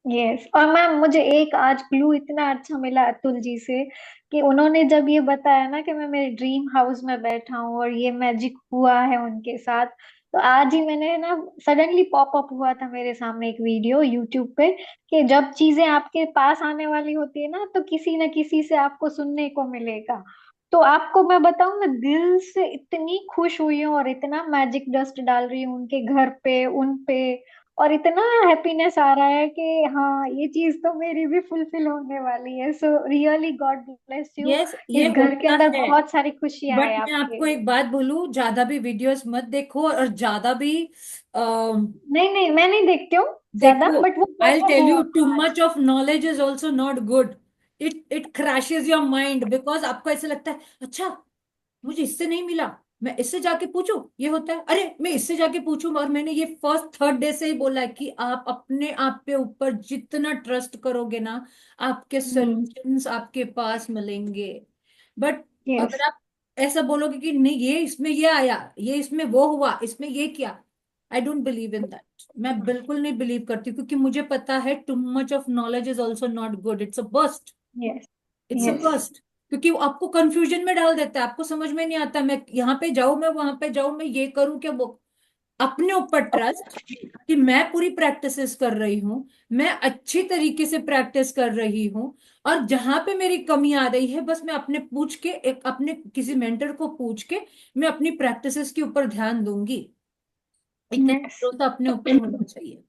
यस। और मैम मुझे एक आज क्लू इतना अच्छा मिला अतुल जी से, कि उन्होंने जब ये बताया ना कि मैं मेरे ड्रीम हाउस में बैठा हूँ और ये मैजिक हुआ है उनके साथ, तो आज ही मैंने ना सडनली पॉप अप हुआ था मेरे सामने एक वीडियो यूट्यूब पे, कि जब चीजें आपके पास आने वाली होती है ना, तो किसी न किसी से आपको सुनने को मिलेगा। तो आपको मैं बताऊं, मैं दिल से इतनी खुश हुई हूँ और इतना मैजिक डस्ट डाल रही हूँ उनके घर पे, उन पे, और इतना हैप्पीनेस आ रहा है कि हाँ ये चीज तो मेरी भी फुलफिल होने वाली है। So really God bless you. Yes इस ये घर के होता अंदर है। बहुत सारी खुशियां बट हैं मैं आपके। आपको एक बात बोलूं, ज्यादा भी वीडियोस मत देखो, और ज्यादा भी नहीं नहीं, मैं नहीं देखती हूँ ज्यादा, देखो। बट वो आई पॉप अप टेल हुआ यू टू था आज। Much of knowledge is also not good. It crashes your mind, because आपको ऐसे लगता है अच्छा मुझे इससे नहीं मिला, मैं इससे जाके पूछूं, ये होता है, अरे मैं इससे जाके पूछूं। और मैंने ये फर्स्ट थर्ड डे से ही बोला है कि आप अपने आप पे ऊपर जितना ट्रस्ट करोगे ना, आपके हम्म। सॉल्यूशंस आपके पास मिलेंगे। बट यस अगर आप ऐसा बोलोगे कि नहीं ये इसमें ये आया, ये इसमें वो हुआ, इसमें ये किया, I don't believe in that. मैं बिल्कुल नहीं बिलीव करती, क्योंकि मुझे पता है too much of knowledge is also not good, it's a bust. Yes it's a yes bust. क्योंकि वो आपको कंफ्यूजन में डाल देता है, आपको समझ में नहीं आता मैं यहाँ पे जाऊं, मैं वहां पे जाऊं, मैं ये करूं क्या वो। अपने ऊपर ट्रस्ट, कि मैं पूरी प्रैक्टिसेस कर रही हूँ, मैं अच्छी तरीके से प्रैक्टिस कर रही हूँ, और जहां पे मेरी कमी आ रही है बस मैं अपने पूछ के, एक अपने किसी मेंटर को पूछ के मैं अपनी प्रैक्टिसेस के ऊपर ध्यान दूंगी। इतना यस। भरोसा अपने ऊपर होना चाहिए।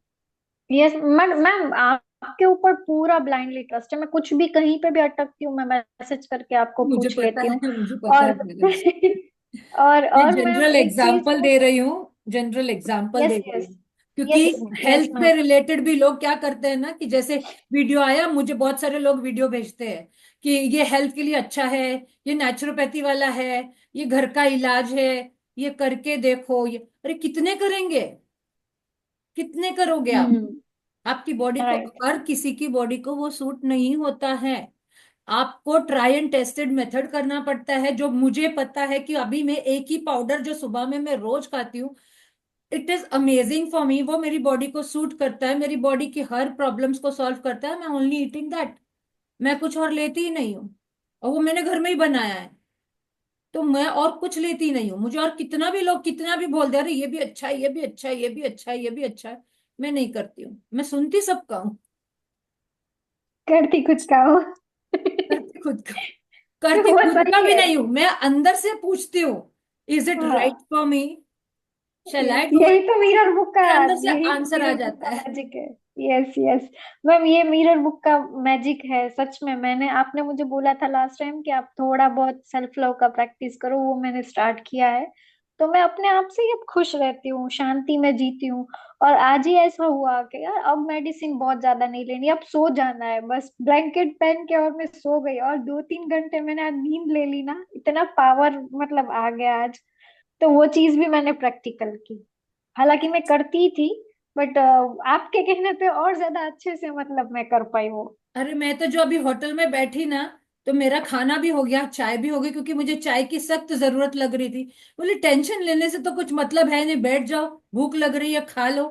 यस मैम, आपके ऊपर पूरा ब्लाइंडली ट्रस्ट है। मैं कुछ भी कहीं पे भी अटकती हूँ, मैं मैसेज करके आपको मुझे पूछ पता लेती हूँ। है, मुझे पता और है मैडम। मैं और मैम जनरल एक चीज एग्जाम्पल और। दे रही हूँ, जनरल एग्जाम्पल यस दे रही यस हूँ। क्योंकि यस यस हेल्थ मैम। से रिलेटेड भी लोग क्या करते हैं ना, कि जैसे वीडियो आया, मुझे बहुत सारे लोग वीडियो भेजते हैं कि ये हेल्थ के लिए अच्छा है, ये नेचुरोपैथी वाला है, ये घर का इलाज है, ये करके देखो। ये अरे कितने करेंगे, कितने करोगे आप। हम्म। आपकी बॉडी को, राइट। हर किसी की बॉडी को वो सूट नहीं होता है। आपको ट्राई एंड टेस्टेड मेथड करना पड़ता है। जो मुझे पता है कि अभी मैं एक ही पाउडर जो सुबह में मैं रोज खाती हूँ, it is amazing for me, वो मेरी बॉडी को सूट करता है, मेरी बॉडी की हर प्रॉब्लम्स को सॉल्व करता है। मैं ओनली ईटिंग दैट, मैं कुछ और लेती ही नहीं हूँ, और वो मैंने घर में ही बनाया है। तो मैं और कुछ लेती नहीं हूँ। मुझे और कितना भी लोग कितना भी बोल दे रहे ये भी अच्छा है, ये भी अच्छा है, ये भी अच्छा है, ये भी अच्छा है, मैं नहीं करती हूँ। मैं सुनती सबका हूँ, करती खुद का हो। करती खुद का, करती वो खुद का सही भी है। नहीं हूँ। मैं अंदर से पूछती हूँ इज इट राइट हाँ। For me, shall I yes, do यही इट। तो मिरर बुक का, मेरे अंदर से यही तो आंसर आ मिरर बुक जाता का है। मैजिक है। यस यस मैम, ये मिरर बुक का मैजिक है सच में। मैंने, आपने मुझे बोला था लास्ट टाइम कि आप थोड़ा बहुत सेल्फ लव का प्रैक्टिस करो, वो मैंने स्टार्ट किया है। तो मैं अपने आप से ही अब खुश रहती हूँ, शांति में जीती हूँ। और आज ही ऐसा हुआ कि यार अब मेडिसिन बहुत ज्यादा नहीं लेनी, अब सो जाना है बस, ब्लैंकेट पहन के, और मैं सो गई, और 2-3 घंटे मैंने आज नींद ले ली ना, इतना पावर मतलब आ गया आज। तो वो चीज भी मैंने प्रैक्टिकल की। हालांकि मैं करती ही थी, बट आपके कहने पे और ज्यादा अच्छे से मतलब मैं कर पाई वो। अरे मैं तो जो अभी होटल में बैठी ना, तो मेरा खाना भी हो गया, चाय भी हो गई, क्योंकि मुझे चाय की सख्त जरूरत लग रही थी। बोले टेंशन लेने से तो कुछ मतलब है नहीं, बैठ जाओ, भूख लग रही है खा लो।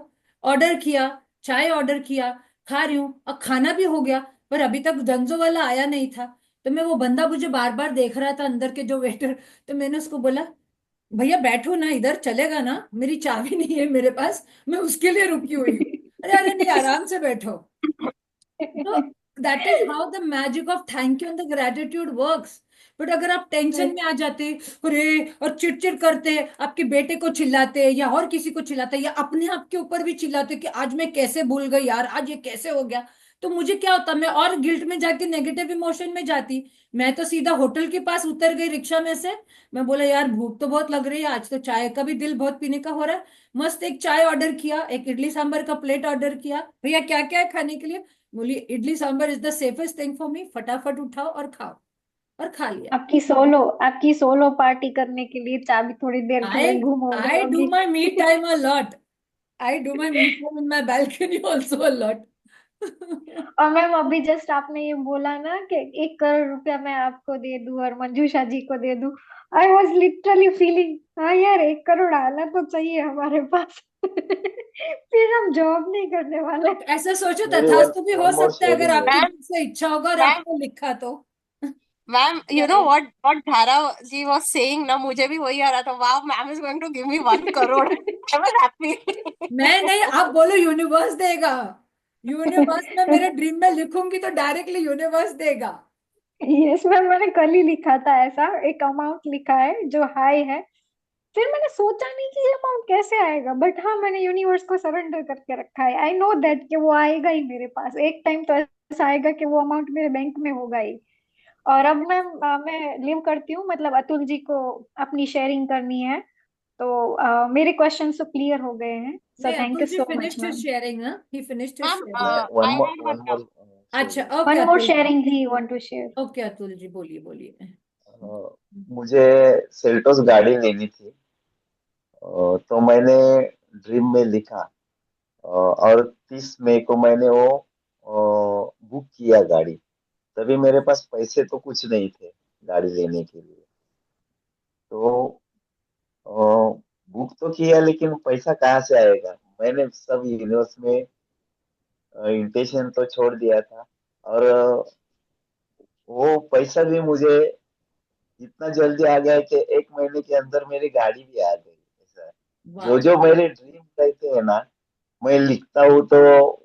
ऑर्डर किया, चाय ऑर्डर किया, खा रही हूँ, और खाना भी हो गया। पर अभी तक डंजो वाला आया नहीं था। तो मैं, वो बंदा मुझे बार बार देख रहा था अंदर के जो वेटर, तो मैंने उसको बोला भैया बैठो ना, इधर चलेगा ना, मेरी चाबी नहीं है मेरे पास, मैं उसके लिए रुकी हुई हूँ। अरे अरे नहीं, आराम से बैठो। तो that is how the magic of thank you and the gratitude works. But अगर आप टेंशन में आ जाते, अरे, और चिड़चिड़ करते, आपके बेटे को चिल्लाते या और किसी को चिल्लाते या अपने आप के ऊपर भी चिल्लाते कि आज मैं कैसे भूल गई यार, आज ये कैसे हो गया, तो मुझे क्या होता, मैं और गिल्ट में जाके नेगेटिव इमोशन में जाती। मैं तो सीधा होटल के पास उतर गई रिक्शा में से। मैं बोला यार भूख तो बहुत लग रही है, आज तो चाय का भी दिल बहुत पीने का हो रहा है। मस्त एक चाय ऑर्डर किया, एक इडली सांभर का प्लेट ऑर्डर किया, भैया क्या क्या है खाने के लिए। बोली idli sambar is the safest thing for me, फटाफट उठाओ और खाओ, और खा लिया। आपकी सोलो पार्टी करने के लिए चाबी थोड़ी देर के आई लिए घूम हो गई आई डू होगी। My me time a lot. I do my me time in my balcony also a lot. और मैम अभी जस्ट आपने ये बोला ना कि 1 करोड़ रुपया मैं आपको दे दूं और मंजूषा जी को दे दूं, आई वॉज लिटरली फीलिंग, हाँ यार 1 करोड़ आना तो चाहिए हमारे पास। फिर हम जॉब नहीं करने वाले। ऐसा सोचो, मेरी वन तथास्तु भी हो वन मोर सकता है अगर शेयरिंग है। आपके मैम दिल से इच्छा होगा और मैम आपने लिखा तो। Ma'am you know Right. What धारा जी वाज सेइंग ना, मुझे भी वही आ रहा था, wow ma'am is going to give me 1 crore. I was happy. मैं नहीं, आप बोलो यूनिवर्स देगा। यूनिवर्स में मेरे ड्रीम में लिखूंगी तो डायरेक्टली यूनिवर्स देगा। यस मैम, मैंने कल ही लिखा था ऐसा एक अमाउंट लिखा है जो हाई है। फिर मैंने सोचा नहीं कि ये अमाउंट कैसे आएगा, बट हाँ मैंने यूनिवर्स को सरेंडर करके रखा है। आई नो दैट कि वो आएगा ही मेरे पास, एक टाइम तो ऐसा आएगा कि वो अमाउंट मेरे बैंक में होगा ही। और अब मैं लिव करती हूँ, मतलब अतुल जी को अपनी शेयरिंग करनी है, तो मेरे क्वेश्चन तो क्लियर हो गए हैं, सो नहीं, thank Atul you ji so much finished his ma'am. Sharing ना, he finished his ma'am sharing. One I more have one more अच्छा, sharing. Okay one more Atul ji. Sharing he want to share. Okay Atul ji, बोलिए बोलिए। मुझे Seltos गाड़ी लेनी थी। तो मैंने ड्रीम में लिखा, और 30 मई को मैंने वो बुक किया गाड़ी। तभी मेरे पास पैसे तो कुछ नहीं थे गाड़ी लेने के लिए। तो बुक तो किया, लेकिन पैसा कहाँ से आएगा। मैंने सब यूनिवर्स में इंटेंशन तो छोड़ दिया था। और वो पैसा भी मुझे इतना जल्दी आ गया कि 1 महीने के अंदर मेरी गाड़ी भी आ गई। ऐसा है। जो वाह। जो मेरे ड्रीम रहते हैं ना, मैं लिखता हूँ तो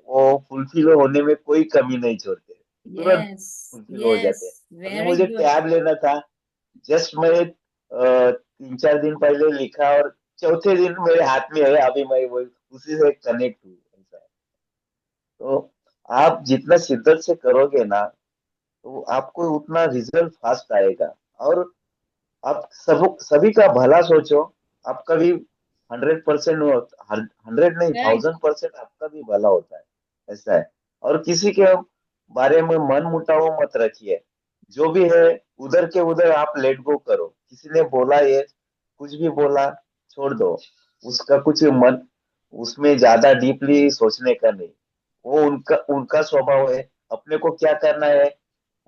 वो फुलफिल होने में कोई कमी नहीं छोड़ते, तुरंत यस। फुलफिल हो यस। जाते हैं। अभी वेरी मुझे गुड। टैब लेना था। जस्ट मैं 3-4 दिन पहले लिखा और चौथे दिन मेरे हाथ में है। अभी मैं वो उसी से कनेक्ट हूँ। ऐसा है। तो आप जितना शिद्दत से करोगे ना, तो आपको उतना रिजल्ट फास्ट आएगा। और आप सभी का भला सोचो। आपका भी 100% 100 नहीं, राइट। 1000% आपका भी भला होता है। ऐसा है। और किसी के बारे में मन मुटाव मत रखिए। जो भी है उधर के उधर आप लेट गो करो। किसी ने बोला, ये कुछ भी बोला, छोड़ दो। उसका कुछ मन उसमें ज्यादा डीपली सोचने का नहीं। वो उनका उनका स्वभाव है। अपने को क्या करना है,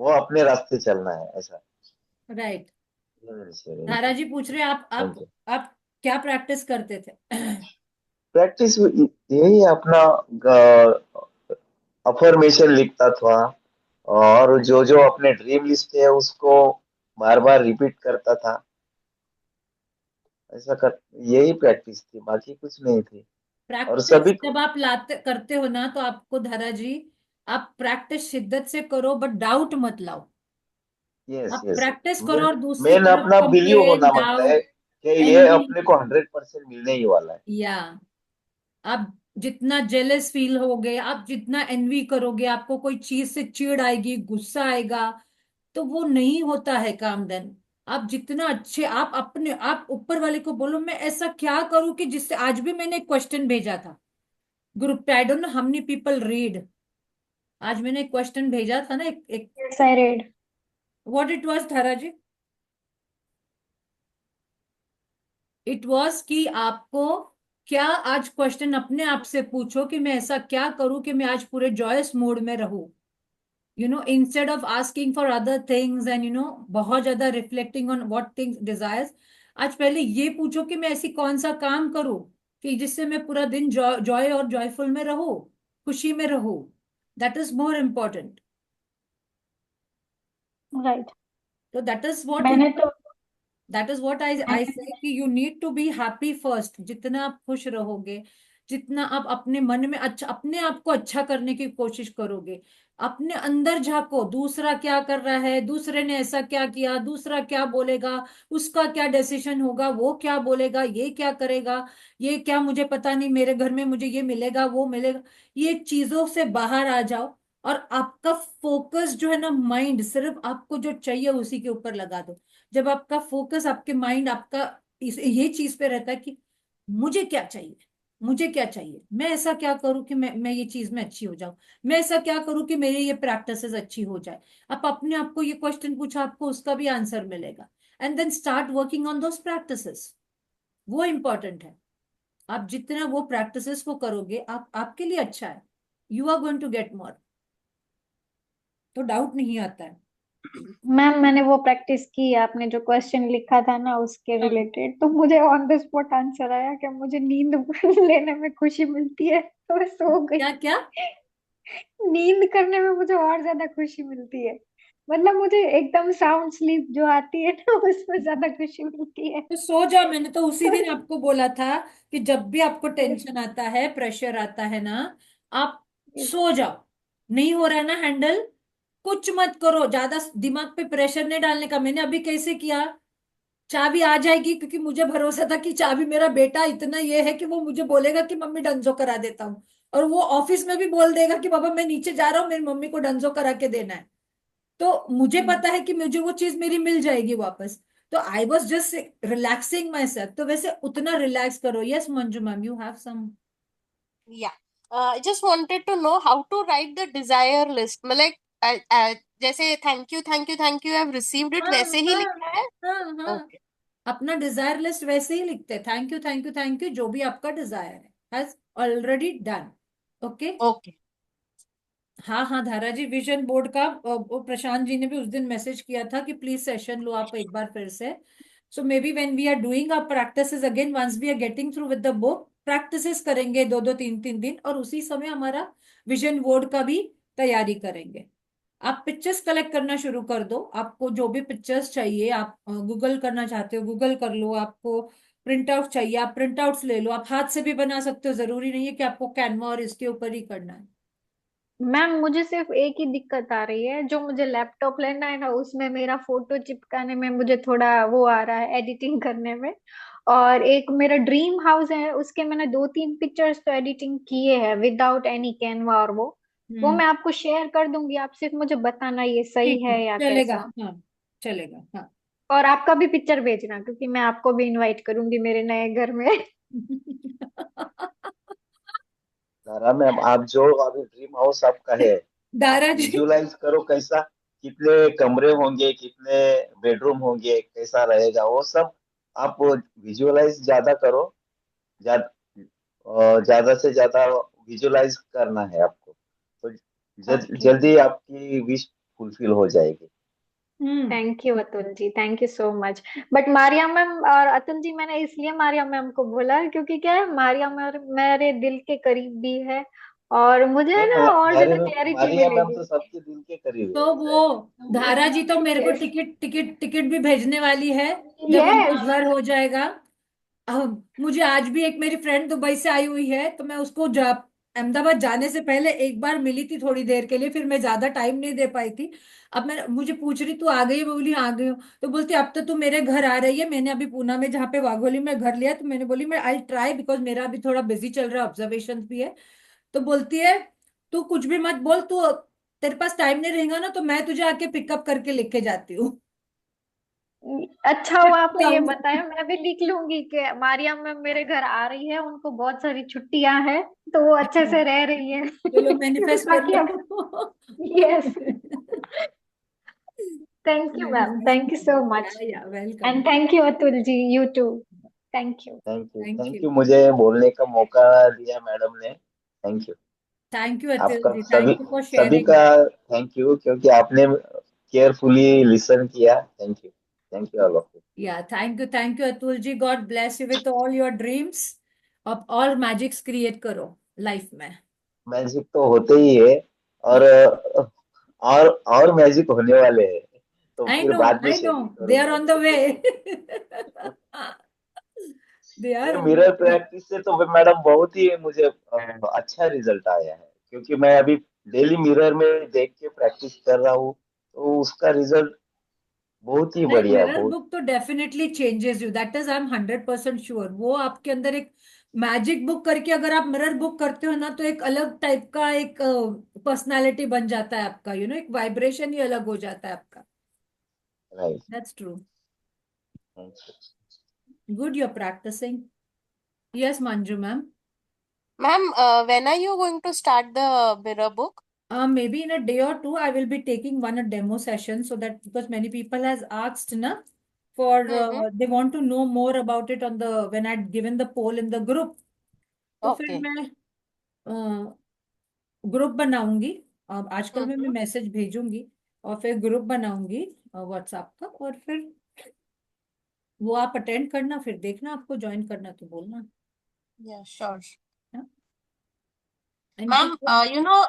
वो अपने रास्ते चलना है। ऐसा। राइट। ये मेरी शेयरिंग धारा थी। जी पूछ रहे हैं, आप थैंक आप यू। आप क्या प्रैक्टिस करते थे? प्रैक्टिस यही अपना अफर्मेशन लिखता था। और जो जो अपने ड्रीम लिस्ट है उसको बार बार रिपीट करता था। ऐसा कर यही प्रैक्टिस थी, बाकी कुछ नहीं थी। और प्रैक्टिस सभी को। जब आप लाते करते हो ना, तो आपको धारा जी, आप प्रैक्टिस शिद्दत से करो बट डाउट मत लाओ। यस आप यस। प्रैक्टिस करो मेन और दूसरी मेन तरफ अपना बिलीव कंप्लेन, होना मांगता है डाउट, कि ये एनवी, अपने को 100% मिलने ही वाला है। या आप जितना जेलस फील होगे, आप जितना एनवी करोगे, आपको कोई चीज से चिढ़ आएगी, गुस्सा आएगा, तो वो नहीं होता है काम देन। आप जितना अच्छे, आप अपने आप ऊपर वाले को बोलो मैं ऐसा क्या करूं कि जिससे, आज भी मैंने एक क्वेश्चन भेजा था ग्रुप पे, I don't know how many people read. आज मैंने एक क्वेश्चन भेजा था ना, एक yes I read. What it was धारा जी? इट वाज कि आपको क्या, आज क्वेश्चन अपने आप से पूछो कि मैं ऐसा क्या करूं कि मैं आज पूरे जॉयस मोड में रहूं, instead of asking for other things and बहुत ज्यादा reflecting on what things desires. आज पहले ये पूछो कि मैं ऐसी कौन सा काम करूं कि जिससे मैं पूरा दिन जॉय और जॉयफुल में रहूं, खुशी में रहूं। That is more important. Right. तो दैट इज व्हाट मैंने तो that is what I say कि you need to be happy first. जितना आप खुश रहोगे, जितना आप अपने मन में अच्छा, अपने आप को अच्छा करने की कोशिश करोगे, अपने अंदर झांको, दूसरा क्या कर रहा है, दूसरे ने ऐसा क्या किया, दूसरा क्या बोलेगा, उसका क्या डिसीजन होगा, वो क्या बोलेगा, ये क्या करेगा, ये क्या, मुझे पता नहीं, मेरे घर में मुझे ये मिलेगा वो मिलेगा, ये चीजों से बाहर आ जाओ। और आपका फोकस जो है ना, माइंड सिर्फ आपको जो चाहिए उसी के ऊपर लगा दो। जब आपका फोकस, आपके माइंड आपका ये चीज पे रहता है कि मुझे क्या चाहिए, मुझे क्या चाहिए, मैं ऐसा क्या करूं कि मैं ये चीज में अच्छी हो जाऊं, मैं ऐसा क्या करूं कि मेरी ये प्रैक्टिसेस अच्छी हो जाए। आप अपने आप को ये क्वेश्चन पूछा, आपको उसका भी आंसर मिलेगा। And then start working on those practices. वो इंपॉर्टेंट है। आप जितना वो प्रैक्टिसेस को करोगे, आप आपके लिए अच्छा है। You are going to get more. तो डाउट नहीं आता है। मैम मैंने वो प्रैक्टिस की, आपने जो क्वेश्चन लिखा था ना उसके हाँ। रिलेटेड, तो मुझे ऑन द स्पॉट आंसर आया कि मुझे नींद लेने में खुशी मिलती है, तो मैं सो गई। क्या क्या? नींद करने में मुझे और ज्यादा खुशी मिलती है। मतलब मुझे एकदम साउंड स्लीप जो आती है ना, उसमें ज्यादा खुशी मिलती है। तो सो जाओ। मैंने तो उसी तो दिन आपको बोला था कि जब भी आपको टेंशन आता है, प्रेशर आता है ना, आप सो जाओ। नहीं हो रहा है ना हैंडल, कुछ मत करो, ज्यादा दिमाग पे प्रेशर नहीं डालने का। मैंने अभी कैसे किया, चाबी आ जाएगी, क्योंकि मुझे भरोसा था कि चाबी, मेरा बेटा इतना ये है कि वो मुझे बोलेगा कि मम्मी डंजो करा देता हूँ, और वो ऑफिस में भी बोल देगा कि पापा मैं नीचे जा रहा हूँ, मेरी मम्मी को डंजो करा के देना है। तो मुझे पता है कि मुझे वो चीज मेरी मिल जाएगी वापस। तो I was just relaxing myself. तो वैसे उतना रिलैक्स करो। Yes Manju ma'am, you have some. Yeah. I just wanted to know how to write the desire list. मतलब जैसे thank you thank you thank you, I have received it, हाँ वैसे ही हाँ लिखना है? हाँ हाँ। ओके। अपना डिजायर लिस्ट वैसे ही लिखते हैं, thank you thank you thank you, जो भी आपका डिजायर है has already done. Okay. Okay. हाँ हाँ धारा जी, विजन बोर्ड का वो प्रशांत जी ने भी उस दिन मैसेज किया था कि प्लीज सेशन लो आप एक बार फिर से। So maybe when we are doing our practices again, once we are getting through with the book, practices करेंगे दो दो तीन तीन दिन, और उसी समय हमारा विजन बोर्ड का भी तैयारी करेंगे। आप पिक्चर्स कलेक्ट करना शुरू कर दो। आपको जो भी पिक्चर्स चाहिए, आप गूगल करना चाहते हो गूगल कर लो, आपको प्रिंट आउट चाहिए आप प्रिंट आउट्स ले लो, आप हाथ से भी बना सकते हो, जरूरी नहीं है कि आपको कैनवा और इसके ऊपर ही करना है। मैम मुझे सिर्फ एक ही दिक्कत आ रही है, जो मुझे लैपटॉप लेना है ना, उसमें मेरा फोटो चिपकाने में मुझे थोड़ा वो आ रहा है, एडिटिंग करने में। और एक मेरा ड्रीम हाउस है, उसके मैंने 2-3 पिक्चर्स तो एडिटिंग किए हैं विदाउट एनी कैनवा, और वो हम्म। मैं आपको शेयर कर दूंगी, आप सिर्फ मुझे बताना ये सही ठीक है, है या चलेगा। कैसा। हाँ, चलेगा। हाँ। और आपका भी पिक्चर भेजना, क्योंकि मैं आपको भी इनवाइट करूंगी मेरे नए घर में। दारा मैम, आप जो अभी ड्रीम हाउस आपका है, आप दारा जी, विजुलाइज करो कैसा, कितने कमरे होंगे, कितने बेडरूम होंगे, कैसा रहेगा वो सब। आप विजुअलाइज ज्यादा करो, ज्यादा से ज्यादा विजुअलाइज करना है आपको, तो ओके। जल्दी आपकी विश फुलफिल हो जाएगी। Hmm. Thank you Atul ji, thank you so much. But Maria ma'am और अतुल जी, मैंने इसलिए मारिया मैम को बोला क्योंकि क्या है, मारिया मैम मेरे दिल के करीब भी है, और मुझे है ना और हमारे ज्यादा क्लैरिटी मारिया मैम मिलेगी। तो सबके दिल के करीब है तो वैसे। वो धारा जी तो मेरे को यस। टिकट टिकट टिकट भी भेजने वाली है जब उनका यस। घर हो जाएगा। मुझे आज भी एक मेरी फ्रेंड दुबई से आई हुई है, तो मैं उसको अहमदाबाद जाने से पहले एक बार मिली थी थोड़ी देर के लिए, फिर मैं ज्यादा टाइम नहीं दे पाई थी। अब मैं मुझे पूछ रही, तू आ गई है? मैं बोली हाँ, आ गई हूँ। तो बोलती अब तो तू मेरे घर आ रही है, मैंने अभी पूना में जहाँ पे वाघोली में घर लिया, तो मैंने बोली मैं आई ट्राई, बिकॉज मेरा अभी थोड़ा बिजी चल रहा है, ऑब्जर्वेशन भी है। तो बोलती है तू कुछ भी मत बोल, तू तेरे पास टाइम नहीं रहेगा ना तो मैं तुझे आके पिकअप करके लेके जाती हूँ। अच्छा हुआ आपने ये बताया, मैं भी लिख लूंगी कि मारिया मैम मेरे घर आ रही है, उनको बहुत सारी छुट्टियां हैं, तो वो अच्छे से रह रही है। चलो मैनिफेस्ट कर ताकि अब। लो। Yes. Thank you ma'am, manifest thank you कर सो लो। Much. Yeah welcome. And thank you Atul ji, you too. Thank you. Thank you, thank thank you. You, मुझे बोलने का मौका दिया मैडम ने। Thank you. Thank you Atul आपका जी, सभी थैंक यू फॉर सभी शेयरिंग। का थैंक यू, क्योंकि आपने केयरफुली लिसन किया। Thank you all of you. Yeah thank you Atul ji, god bless you with all your dreams. अब और मैजिक्स क्रिएट करो लाइफ में। मैजिक तो होते ही है, और और मैजिक होने वाले हैं। तो I फिर know, बाद में I sharing know. They are करूंगा on the आपके way. साथ। They ये are on the mirror way. Practice से तो मैडम बहुत ही मुझे अच्छा रिजल्ट आया है, क्योंकि मैं अभी डेली मिरर में देख के प्रैक्टिस कर रहा हूँ, तो उसका रिजल्ट बहुत ही नहीं, बढ़िया, मिरर बहुत। बुक तो definitely changes you, that is I am 100% sure. वो आपके अंदर एक मैजिक बुक करके अगर आप मिरर बुक करते हो ना, तो एक अलग टाइप का एक पर्सनालिटी बन जाता है आपका, एक वाइब्रेशन ही अलग हो जाता है आपका। Right. That's true. Good, you are practising. Yes Manju ma'am. Ma'am, when are you going to start the mirror book? Maybe in a day or two, I will be taking one a demo session, so that because many people has asked na for Mm-hmm. they want to know more about it on the when I'd given the poll in the group. तो फिर Okay. मैं group बनाऊंगी। आजकल मैं Mm-hmm. Message भेजूंगी और फिर group बनाऊंगी व्हाट्सएप का, और फिर वो आप अटेंड करना, फिर देखना, आपको ज्वाइन करना तो बोलना। Yeah, sure. इनके ma'am,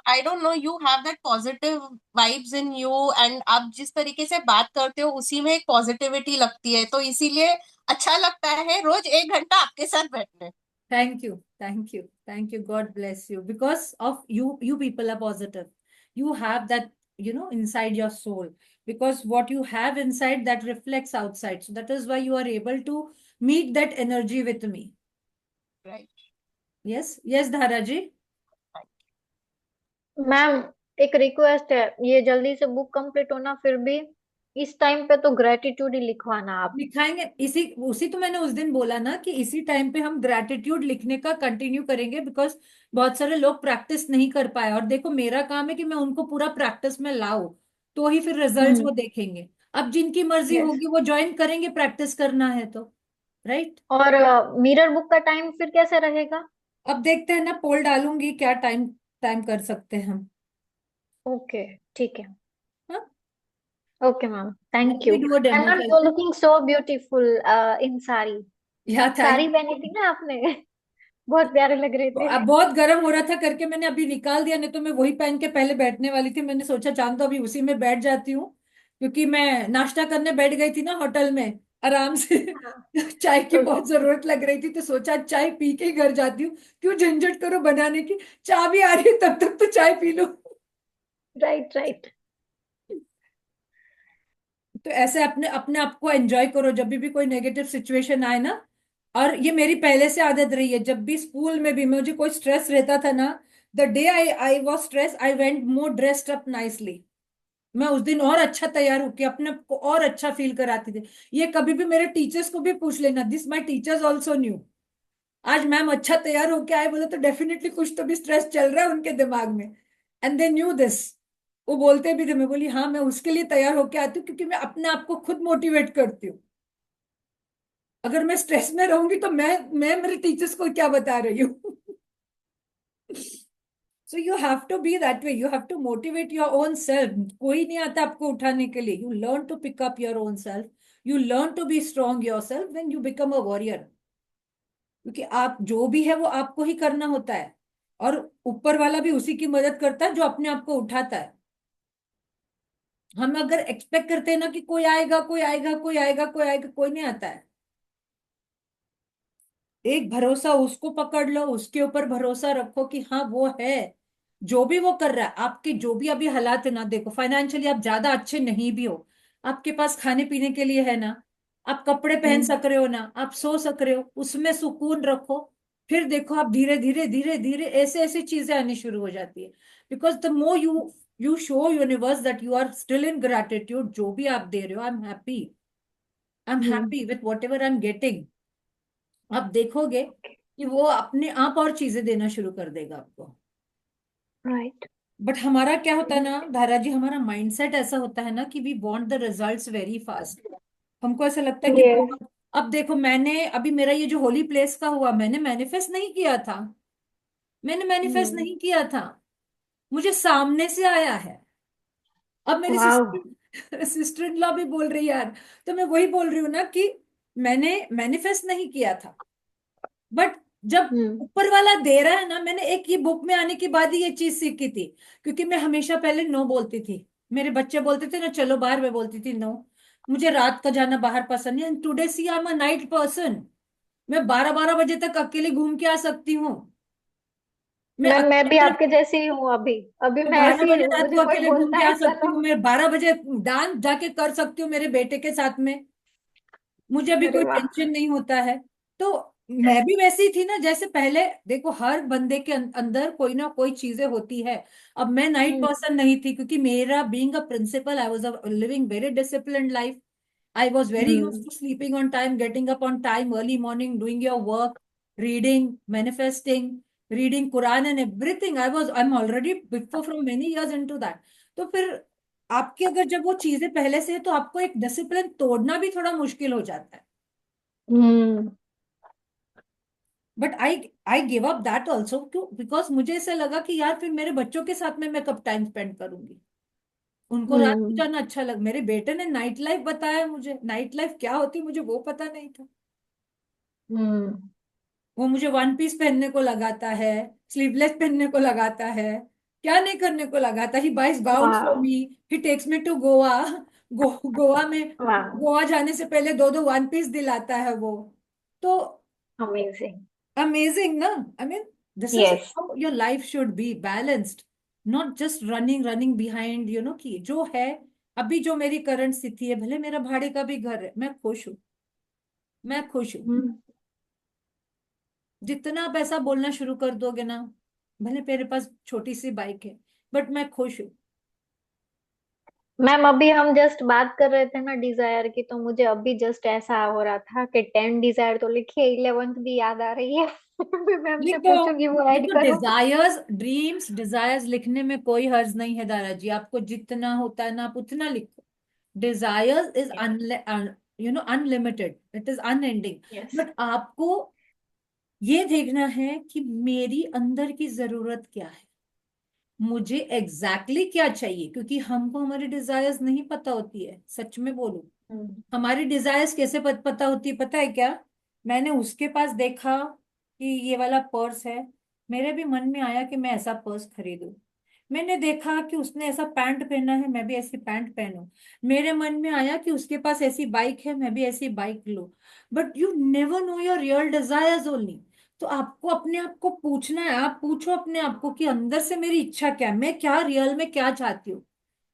I don't know, you have that positive vibes in you, and आप जिस तरीके से बात करते हो उसी में एक पॉजिटिविटी लगती है, तो इसीलिए अच्छा लगता है रोज 1 घंटा आपके साथ बैठने। Thank you, thank you, thank you. God bless you. Because of you, you people are positive. You have that, inside your soul. Because what you have inside, that reflects outside. So that is why you are able to meet that energy with me. Right. Yes, yes, Dhara ji. Ma'am, एक request है, ये जल्दी से book complete होना, फिर भी इस time पे तो ग्रेटिट्यूड ही लिखवाना आप। लिखाएंगे इसी उसी तो मैंने उस दिन बोला ना कि इसी टाइम पे हम ग्रैटिट्यूड लिखने का कंटिन्यू करेंगे, बिकॉज बहुत सारे लोग प्रैक्टिस नहीं कर पाए, और देखो मेरा काम है कि मैं उनको पूरा प्रैक्टिस में लाऊं, तो ही फिर रिजल्ट्स वो देखेंगे। अब जिनकी मर्जी यस। होगी वो ज्वाइन करेंगे, प्रैक्टिस करना है तो। राइट। और मिरर बुक का टाइम फिर कैसे रहेगा? अब देखते हैं ना, पोल डालूंगी क्या टाइम टाइम कर सकते हैं हम। ओके, ठीक है। हाँ, okay ma'am, let thank you. Me do a and demo ma'am, you are session. Looking so beautiful in sari. Yeah thank. Sari पहनी थी ना आपने? बहुत प्यारे लग रहे थे। अब बहुत गर्म हो रहा था करके मैंने अभी निकाल दिया, नहीं तो मैं वही पहन के पहले बैठने वाली थी। मैंने सोचा चांद तो अभी उसी में बैठ जाती हूँ, क्योंकि मैं नाश्ता करने बैठ गई थी ना होटल में आराम से। हाँ। चाय की बहुत ओके। जरूरत लग रही थी, तो सोचा चाय पी के ही घर जाती हूँ, क्यों झंझट करो बनाने की। चाय भी आ रही है, तब तक तो चाय पी लो। Right, right. तो ऐसे अपने अपने आप को एंजॉय करो जब भी कोई नेगेटिव सिचुएशन आए ना। और ये मेरी पहले से आदत रही है, जब भी स्कूल में भी मुझे कोई स्ट्रेस रहता था ना, the day I was stress I went more dressed up nicely. मैं उस दिन और अच्छा तैयार होके अपने आप को और अच्छा फील कराती थी। ये कभी भी मेरे टीचर्स को भी पूछ लेना, this my teachers also new. आज मैम अच्छा तैयार होके आए बोले तो डेफिनेटली कुछ तो भी स्ट्रेस चल रहा है उनके दिमाग में, एंड दे न्यू दिस। वो बोलते भी थे, मैं बोली हाँ मैं उसके लिए तैयार होके आती हूँ, क्योंकि मैं अपने आप को खुद मोटिवेट करती हूँ। अगर मैं स्ट्रेस में रहूंगी तो मैं मेरे टीचर्स को क्या बता रही हूँ। So you have to be that way, you have to motivate your own self. कोई नहीं आता आपको उठाने के लिए, you learn to pick up your own self. You learn to be strong yourself when you become a warrior. क्योंकि आप जो भी है वो आपको ही करना होता है, और ऊपर वाला भी उसी की मदद करता है जो अपने आप को उठाता है। हम अगर एक्सपेक्ट करते हैं ना कि कोई आएगा कोई आएगा कोई आएगा कोई आएगा, कोई नहीं आता है। एक भरोसा उसको पकड़ लो, उसके ऊपर भरोसा रखो कि हाँ वो है, जो भी वो कर रहा है। आपके जो भी अभी हालात है ना, देखो फाइनेंशियली आप ज्यादा अच्छे नहीं भी हो, आपके पास खाने पीने के लिए है ना, आप कपड़े पहन सक रहे हो ना, आप सो सक रहे हो, उसमें सुकून रखो। फिर देखो आप धीरे धीरे धीरे धीरे ऐसे ऐसी चीजें आनी शुरू हो जाती है। Because the more you show universe that you are still in gratitude, जो भी आप दे रहे हो, I am happy with whatever I am getting. आप देखोगे कि वो अपने आप और चीजें देना शुरू कर देगा आपको। राइट। बट हमारा क्या होता है ना धारा जी, हमारा माइंडसेट ऐसा होता है ना कि we want the results very fast. हमको ऐसा लगता है कि यस। बहुत। अब देखो मैंने अभी मेरा ये जो होली प्लेस का हुआ, मैंने मैनिफेस्ट नहीं किया था। मैंने मैनिफेस्ट नहीं किया था, मुझे सामने से आया है। अब मेरी wow. Sister sister in law भी बोल रही है यार। तो मैं वही बोल रही हूँ ना कि मैंने मैनिफेस्ट नहीं किया था, बट जब हम्म। ऊपर वाला दे रहा है ना। मैंने एक ये बुक में आने के बाद ही ये चीज सीखी थी, क्योंकि मैं हमेशा पहले नो बोलती थी। मेरे बच्चे बोलते थे ना चलो बाहर, मैं बोलती थी नो, मुझे रात का जाना बाहर पसंद नहीं। Today see I am a night person, मैं 12-12 बजे तक अकेले घूम के आ सकती हूँ। मैं मैं भी अकेले आपके जैसी ही हूँ अभी। अभी मैं मैं बारह ऐसी ही बजे हूँ, रात मुझे को कोई अकेले घूम बोलता के आ है सकती चलो। हूँ, मैं 12 बजे डांस जाके कर सकती हूँ मेरे बेटे के साथ में, मुझे अभी अरे कोई वाह। टेंशन नहीं होता है। तो मैं भी वैसी थी ना जैसे पहले। देखो हर बंदे के अंदर कोई ना कोई चीजें होती है। अब मैं नाइट हम्म। पर्सन नहीं थी, क्योंकि मेरा being a principal, I was living very disciplined life. I was very use hmm. To sleeping on time, getting up on time, early morning, doing your work, reading, manifesting, reading Quran and everything. I am already before from many years into that. तो फिर आपकी अगर जब वो चीजें पहले से है तो आपको एक डिसिप्लिन तोड़ना भी थोड़ा मुश्किल हो जाता है। Hmm. But I give up that also, क्यों? बिकॉज मुझे ऐसा लगा कि यार फिर मेरे बच्चों के साथ में मैं कब टाइम स्पेंड करूंगी, उनको रात को हम्म। जाना अच्छा लग। मेरे बेटे ने नाइट लाइफ बताया मुझे, नाइट लाइफ क्या होती मुझे वो पता नहीं था। हम्म। वो मुझे वन पीस पहनने को लगाता है, स्लीवलेस पहनने को लगाता है, क्या नहीं करने को लगाता। ही बाइज बाउंस फॉर वाह। Me, he takes me to Goa. Goa में, वाह। गोवा जाने से पहले दो दो वन पीस दिलाता है वो। तो अमेजिंग। अमेजिंग ना? I mean this is yes. How your life should be balanced, not just running running behind, कि जो है अभी जो मेरी करंट स्थिति है, भले मेरा भाड़े का भी घर है, मैं खुश हूँ, मैं खुश हूँ। हम्म। जितना आप ऐसा बोलना शुरू कर दोगे ना, भले मेरे पास छोटी सी बाइक है, बट मैं खुश हूँ। मैम अभी हम जस्ट बात कर रहे थे ना डिजायर की, तो मुझे अभी जस्ट ऐसा हो रहा था कि 10 डिजायर तो लिखिए, 11th भी याद आ रही है। फिर मैम लिख से दो। पूछूंगी वो ऐड देखो करूँ। डिजायर्स, ड्रीम्स, डिजायर्स लिखने में कोई हर्ज नहीं है दारा जी, आपको जितना होता है ना आप उतना लिखो। Desires is unlimited, it is unending. Yes. But आपको ये देखना है कि मेरी अंदर की जरूरत क्या है, मुझे एग्जैक्टली क्या चाहिए, क्योंकि हमको हमारी डिजायर्स नहीं पता होती है, सच में बोलूं। हम्म। हमारी डिजायर्स कैसे पता होती है पता है क्या? मैंने उसके पास देखा कि ये वाला पर्स है, मेरे भी मन में आया कि मैं ऐसा पर्स खरीदूं। मैंने देखा कि उसने ऐसा पैंट पहना है, मैं भी ऐसी पैंट पहनूं। मेरे मन में आया कि उसके पास ऐसी बाइक है, मैं भी ऐसी बाइक लूं। But you never know your real desires only. तो आपको अपने आप को पूछना है, आप पूछो अपने आप को कि अंदर से मेरी इच्छा क्या है, मैं क्या रियल में क्या चाहती हूँ।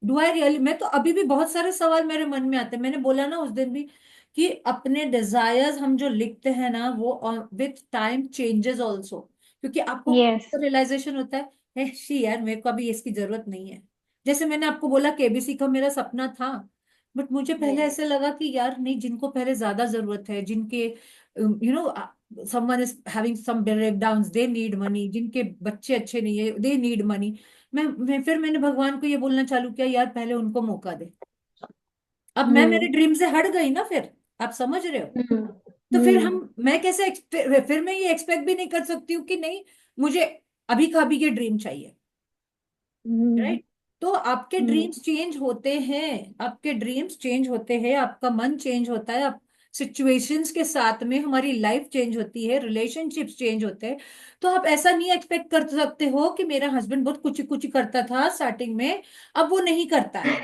डू आई रियली, मैं तो अभी भी बहुत सारे सवाल मेरे मन में आते हैं। मैंने बोला ना उस दिन भी कि अपने डिजायर्स हम जो लिखते हैं ना वो विथ टाइम चेंजेस ऑल्सो, क्योंकि आपको यस। रियलाइजेशन होता है शी यार मेरे को अभी इसकी जरूरत नहीं है। जैसे मैंने आपको बोला केबीसी का मेरा सपना था, बट मुझे पहले ऐसे लगा कि यार नहीं, जिनको पहले ज्यादा जरूरत है, जिनके someone is having some breakdowns, they need money, जिनके बच्चे अच्छे नहीं है, दे नीड मनी। फिर मैंने भगवान को ये बोलना चालू किया, यार पहले उनको मौका दे। अब मैं मेरे हम्म। ड्रीम से हट गई ना फिर, आप समझ रहे हो? हम्म। तो फिर हम्म। मैं कैसे फिर मैं ये एक्सपेक्ट भी नहीं कर सकती हूँ कि नहीं, मुझे अभी का अभी ये ड्रीम चाहिए, हम्म। राइट? तो आपके हम्म। ड्रीम्स चेंज होते हैं, आपके ड्रीम्स चेंज होते हैं, आपका मन चेंज होता है, आप सिचुएशंस के साथ में हमारी लाइफ चेंज होती है, रिलेशनशिप्स चेंज होते हैं। तो आप ऐसा नहीं एक्सपेक्ट कर सकते हो कि मेरा हस्बैंड बहुत कुछ कुछ करता था स्टार्टिंग में, अब वो नहीं करता है।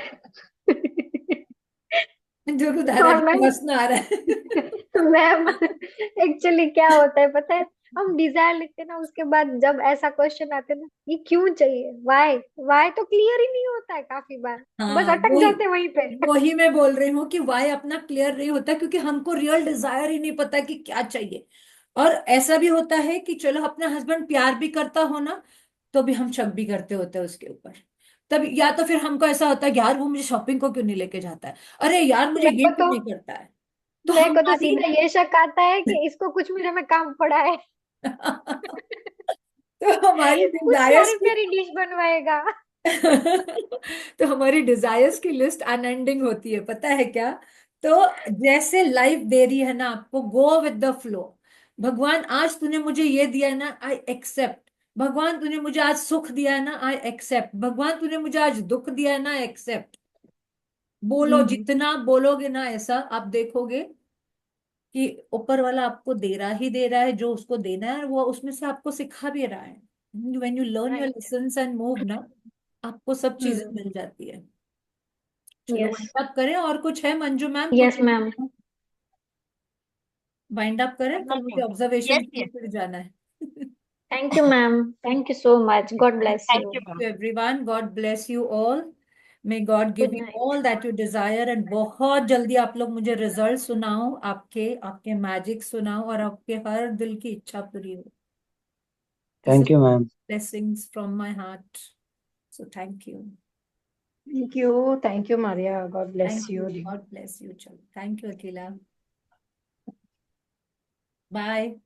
जरूर और दादाजी मैम, को हंसना आ रहा है। मैम एक्चुअली क्या होता है पता है, हम डिजायर लिखते हैं ना, उसके बाद जब ऐसा क्वेश्चन आते हैं ना, ये क्यों चाहिए, वाई, वाई तो क्लियर ही नहीं होता है काफी बार, बस हाँ अटक वही, जाते हैं वहीं पे। वही मैं बोल रही हूँ कि वाई अपना क्लियर नहीं होता, क्योंकि हमको रियल डिजायर ही नहीं पता कि क्या चाहिए। और ऐसा भी होता है कि चलो अपना हस्बैंड प्यार भी करता हो ना, तो भी हम शक भी करते होते हैं उसके ऊपर। तब या तो फिर हमको ऐसा होता है कि यार वो मुझे शॉपिंग को क्यों नहीं लेके जाता है, अरे यार मुझे मेरे ये को क्यों तो नहीं करता है। तो मेरे को तो हमारी सीधा ये शक आता है कि इसको कुछ मेरे में काम पड़ा है। तो हमारी कुछ डिजायर्स प्यारी प्यारी डिश बनवाएगा। तो हमारी डिजायर्स की लिस्ट अनएंडिंग होती है, पता है क्या? तो जैसे लाइफ दे रही है ना आपको, गो विद द फ्लो। भगवान आज तूने मुझे ये दिया है ना, आई एक्सेप्ट। भगवान तूने मुझे आज सुख दिया है ना, आई एक्सेप्ट। भगवान तूने मुझे आज दुख दिया है ना, एक्सेप्ट। बोलो, हम्म। जितना बोलोगे ना ऐसा, आप देखोगे कि ऊपर वाला आपको दे रहा ही दे रहा है जो उसको देना है, और वो उसमें से आपको सिखा भी रहा है। When you learn your right. Lessons and move ना, आपको सब चीजें हम्म। मिल जाती है। चलो यस वाइंड अप करें, और कुछ है Manju ma'am? Yes ma'am. Wind up करें, फिर मुझे Nothing. ऑब्जर्वेशन Yes, के लिए yes. फिर जाना है। Thank you ma'am, thank you so much, God bless Thank you. you, ma'am. To everyone, God bless you all. May God give good you night. all that you desire, and बहुत जल्दी आप लोग मुझे result सुनाओ, आपके आपके magic सुनाओ, और आपके हर दिल की इच्छा पूरी हो। This is thank you ma'am. blessings from my heart. So thank you. Thank you, Maria. God bless Thank you. you. God bless you. Chalo. Thank you, Akila. Bye.